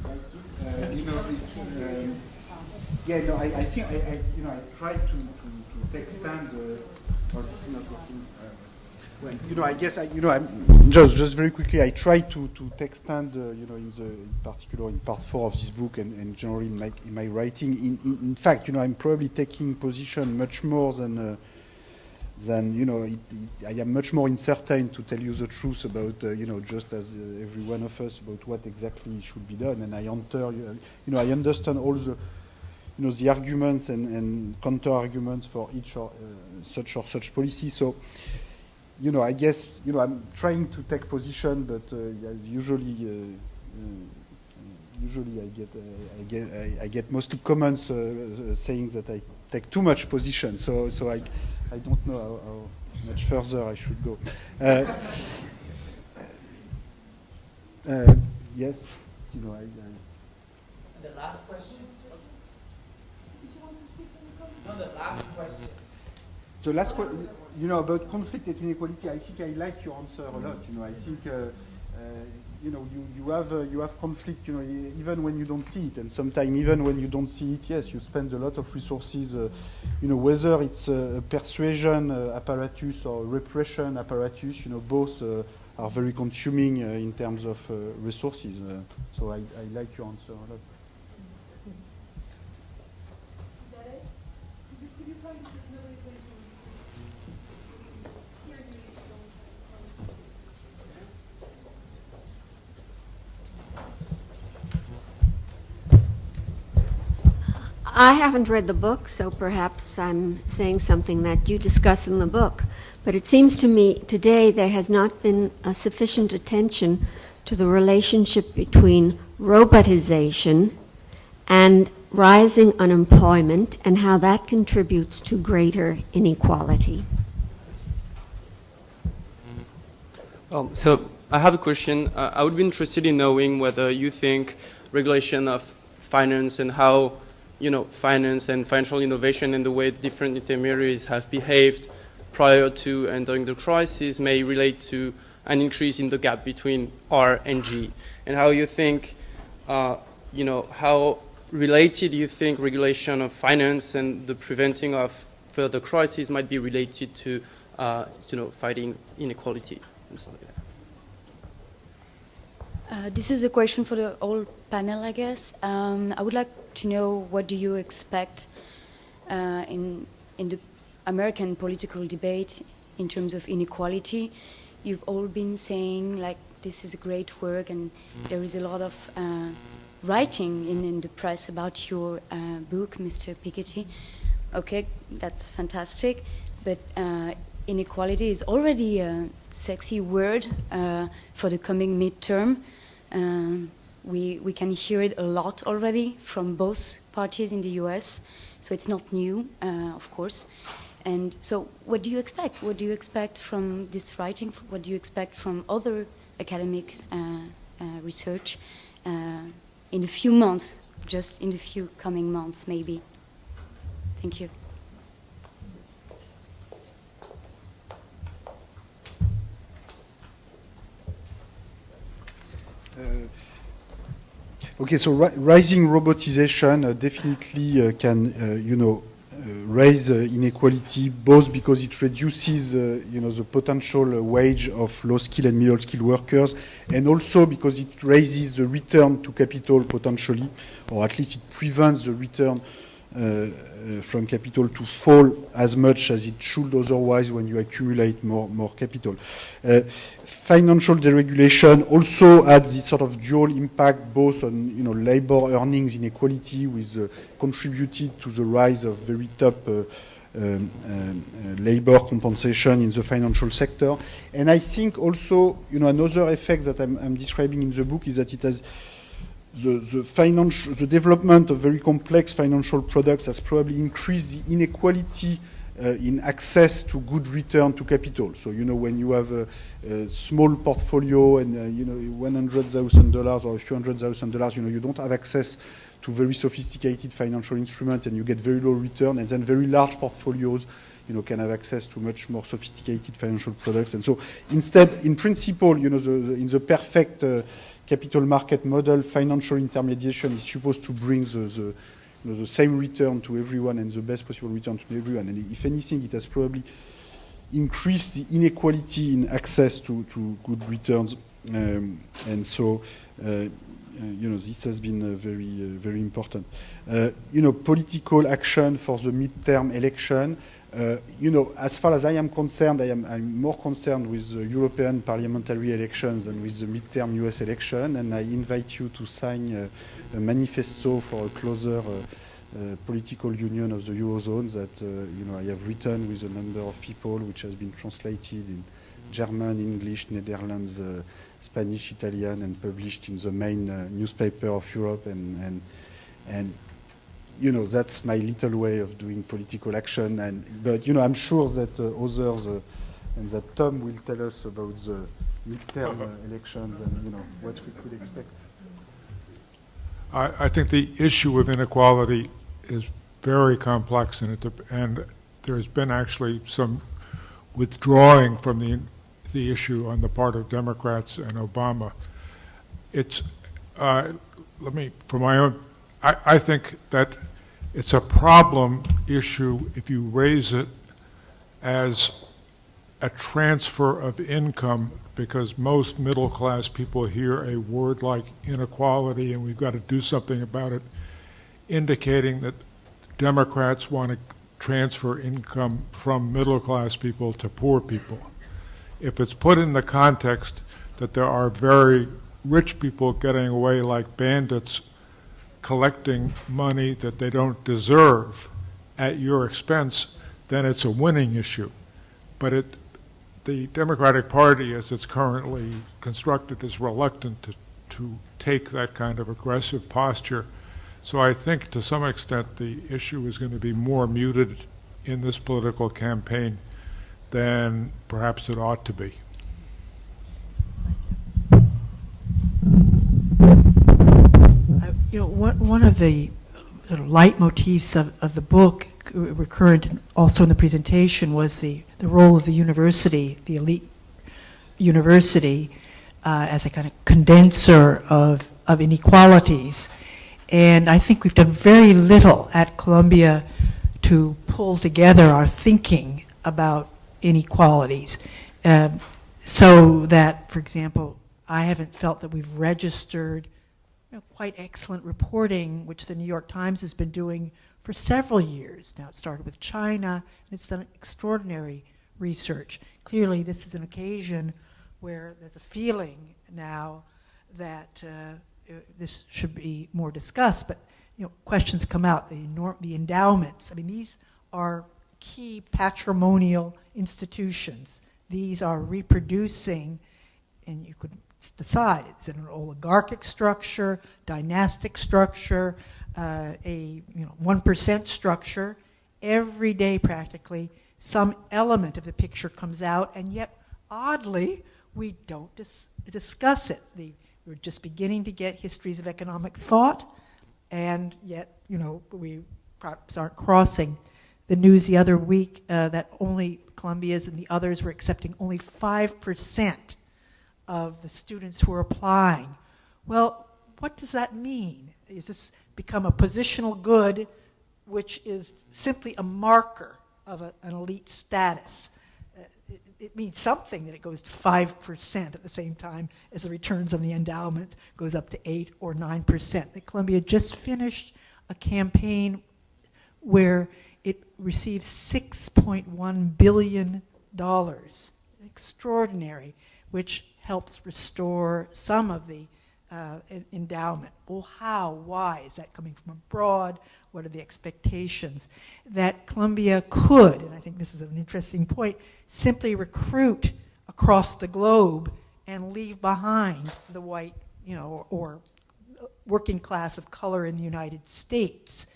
like it. It's yeah. No, I think I try to take stand. Or this is not working. Well, I guess I'm just very quickly. I try to take stand. In particular in part 4 of this book, and generally in my writing. In fact, I'm probably taking position much more than I am much more uncertain, to tell you the truth, about just as every one of us, about what exactly should be done. And I I understand all the the arguments and counter arguments for each or such policy. So I guess I'm trying to take position, but usually I get mostly comments saying that I take too much position. So I don't know how much further I should go. Yes, The last question. No, the last question. The last question, about conflict and inequality, I think I like your answer a lot. I think you have conflict, even when you don't see it, and sometimes even when you don't see it, yes, you spend a lot of resources, whether it's a persuasion apparatus or repression apparatus, both are very consuming in terms of resources. So I like your answer a lot. I haven't read the book, so perhaps I'm saying something that you discuss in the book. But it seems to me today there has not been a sufficient attention to the relationship between robotization and rising unemployment and how that contributes to greater inequality. So I have a question. I would be interested in knowing whether you think regulation of finance and how finance and financial innovation and the way different intermediaries have behaved prior to and during the crisis may relate to an increase in the gap between R and G, and how you think, how related you think regulation of finance and the preventing of further crises might be related to, fighting inequality and stuff like that. This is a question for the whole panel, I guess. I would like to know, what do you expect in the American political debate in terms of inequality? You've all been saying, like, this is a great work, and there is a lot of writing in the press about your book, Mr. Piketty. Okay, that's fantastic, but inequality is already a sexy word for the coming midterm. We can hear it a lot already from both parties in the US, so it's not new, of course. And so what do you expect? What do you expect from this writing? What do you expect from other academic research in a few months, just in the few coming months, maybe? Thank you. Okay, so rising robotization definitely can, raise inequality, both because it reduces the potential wage of low-skilled and middle-skilled workers, and also because it raises the return to capital potentially, or at least it prevents the return from capital to fall as much as it should otherwise when you accumulate more capital. Financial deregulation also had this sort of dual impact, both on labor earnings inequality, with contributed to the rise of very top labor compensation in the financial sector. And I think also, another effect that I'm describing in the book is that it has the development of very complex financial products has probably increased the inequality in access to good return to capital. So, when you have a small portfolio and, $100,000 or a few $100,000, you don't have access to very sophisticated financial instruments and you get very low return, and then very large portfolios, can have access to much more sophisticated financial products. And so instead, in principle, in the perfect capital market model, financial intermediation is supposed to bring the same return to everyone and the best possible return to everyone. And if anything, it has probably increased the inequality in access to good returns. And so, this has been very important. Political action for the midterm election. As far as I am concerned, I'm more concerned with the European parliamentary elections than with the midterm US election, and I invite you to sign a manifesto for a closer political union of the Eurozone that I have written with a number of people, which has been translated in German, English, Netherlands, Spanish, Italian, and published in the main newspaper of Europe, and that's my little way of doing political action. But I'm sure that others and that Tom will tell us about the midterm elections and what we could expect. I think the issue of inequality is very complex, and there's been actually some withdrawing from the issue on the part of Democrats and Obama. It's I think that it's a problem issue if you raise it as a transfer of income, because most middle-class people hear a word like inequality and we've got to do something about it, indicating that Democrats want to transfer income from middle-class people to poor people. If it's put in the context that there are very rich people getting away like bandits, collecting money that they don't deserve at your expense, then it's a winning issue. But the Democratic Party, as it's currently constructed, is reluctant to take that kind of aggressive posture. So I think to some extent the issue is going to be more muted in this political campaign than perhaps it ought to be. One of the leitmotifs of the book, recurrent also in the presentation, was the role of the university, the elite university, as a kind of condenser of inequalities. And I think we've done very little at Columbia to pull together our thinking about inequalities. So that, for example, I haven't felt that we've registered quite excellent reporting, which the New York Times has been doing for several years. Now it started with China, and it's done extraordinary research. Clearly, this is an occasion where there's a feeling now that this should be more discussed, but questions come out, the endowments. I mean, these are key patrimonial institutions. These are reproducing, and you could decide, it's an oligarchic structure, dynastic structure, a 1% structure. Every day practically some element of the picture comes out, and yet oddly we don't discuss it. We're just beginning to get histories of economic thought, and yet we perhaps aren't crossing. The news the other week that only Columbia's and the others were accepting only 5% of the students who are applying. Well, what does that mean? Is this become a positional good which is simply a marker of an elite status. It means something that it goes to 5% at the same time as the returns on the endowment goes up to 8 or 9%. That Colombia just finished a campaign where it received $6.1 billion, extraordinary, which helps restore some of the endowment. Well, how? Why? Is that coming from abroad? What are the expectations? That Colombia could, and I think this is an interesting point, simply recruit across the globe and leave behind the white, or working class of color in the United States.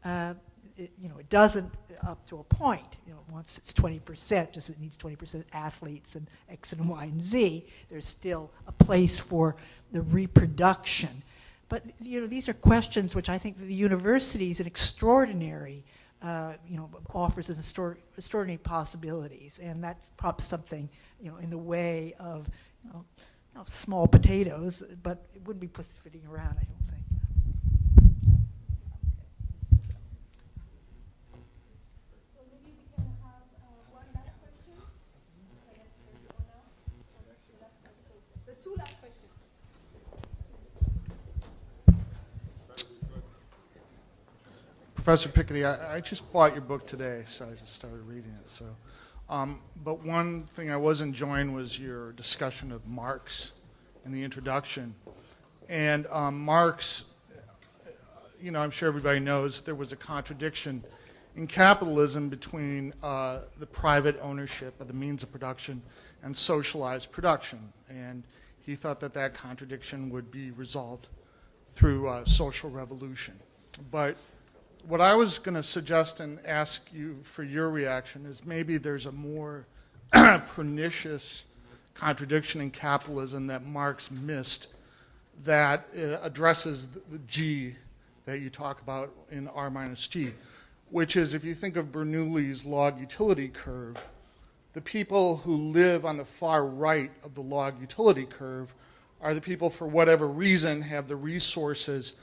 It doesn't up to a point. Once it's 20%, just it needs 20% athletes and X and Y and Z. There's still a place for the reproduction. But these are questions which I think the university is an extraordinary, offers an extraordinary possibilities, and that's perhaps something in the way of small potatoes, but it wouldn't be pussyfooting around, I don't think. So maybe we can have one last question. The two last questions. Professor Piketty, I just bought your book today, so I just started reading it. So, but one thing I was enjoying was your discussion of Marx in the introduction. And Marx, I'm sure everybody knows there was a contradiction in capitalism between the private ownership of the means of production and socialized production. And he thought that contradiction would be resolved through social revolution. But what I was going to suggest and ask you for your reaction is maybe there's a more pernicious contradiction in capitalism that Marx missed that addresses the G that you talk about in R minus G, which is if you think of Bernoulli's log utility curve, the people who live on the far right of the log utility curve are the people, for whatever reason, have the resources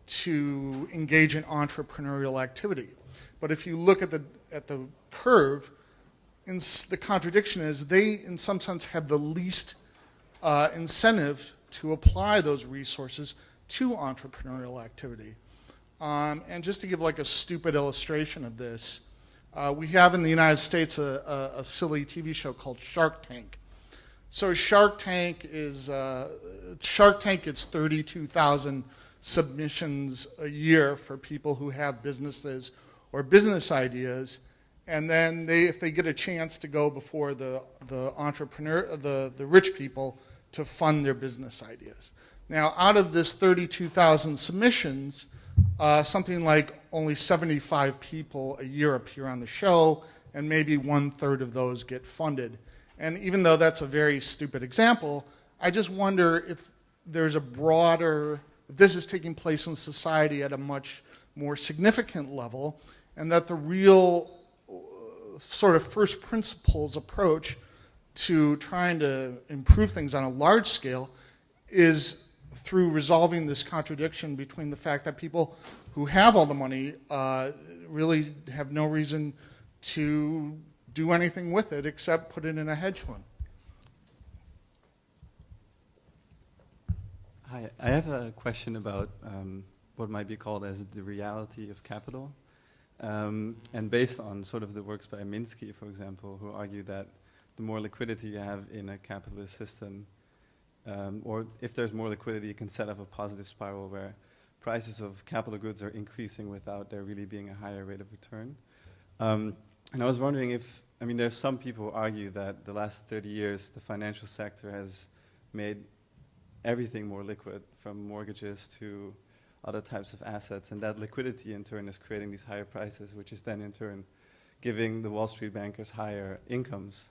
to engage in entrepreneurial activity. But if you look at the curve, the contradiction is they, in some sense, have the least incentive to apply those resources to entrepreneurial activity. And just to give like a stupid illustration of this, we have in the United States a silly TV show called Shark Tank. So Shark Tank gets 32,000 submissions a year for people who have businesses or business ideas, and then if they get a chance to go before the rich people to fund their business ideas. Now, out of this 32,000 submissions, something like only 75 people a year appear on the show, and maybe 1/3 of those get funded. And even though that's a very stupid example, I just wonder if there's a broader, if this is taking place in society at a much more significant level, and that the real sort of first principles approach to trying to improve things on a large scale is through resolving this contradiction between the fact that people who have all the money really have no reason to do anything with it except put it in a hedge fund. Hi, I have a question about what might be called as the reality of capital. And based on sort of the works by Minsky, for example, who argue that the more liquidity you have in a capitalist system, or if there's more liquidity, you can set up a positive spiral where prices of capital goods are increasing without there really being a higher rate of return. And I was wondering if, there's some people who argue that the last 30 years, the financial sector has made everything more liquid, from mortgages to other types of assets, and that liquidity in turn is creating these higher prices, which is then in turn giving the Wall Street bankers higher incomes.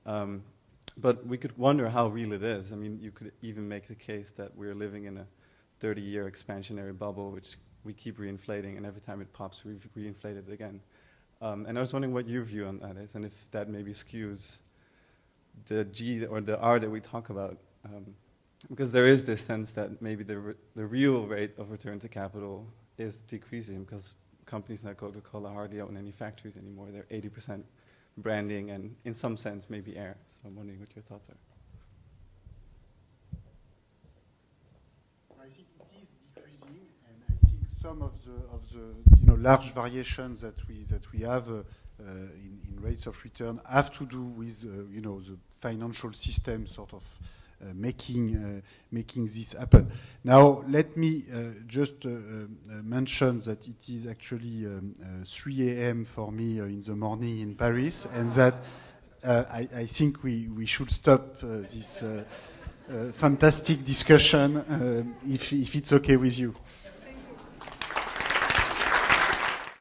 But we could wonder how real it is. You could even make the case that we're living in a 30-year expansionary bubble, which we keep reinflating, and every time it pops, we reinflate it again. And I was wondering what your view on that is, and if that maybe skews the G or the R that we talk about. Because there is this sense that maybe the real rate of return to capital is decreasing because companies like Coca-Cola hardly own any factories anymore. They're 80% branding and, in some sense, maybe air. So I'm wondering what your thoughts are. I think it is decreasing, and I think some of the large variations that we have in rates of return have to do with the financial system sort of making this happen. Now, let me just mention that it is actually 3 a.m. for me in the morning in Paris, and that I think we should stop this fantastic discussion if it's okay with you.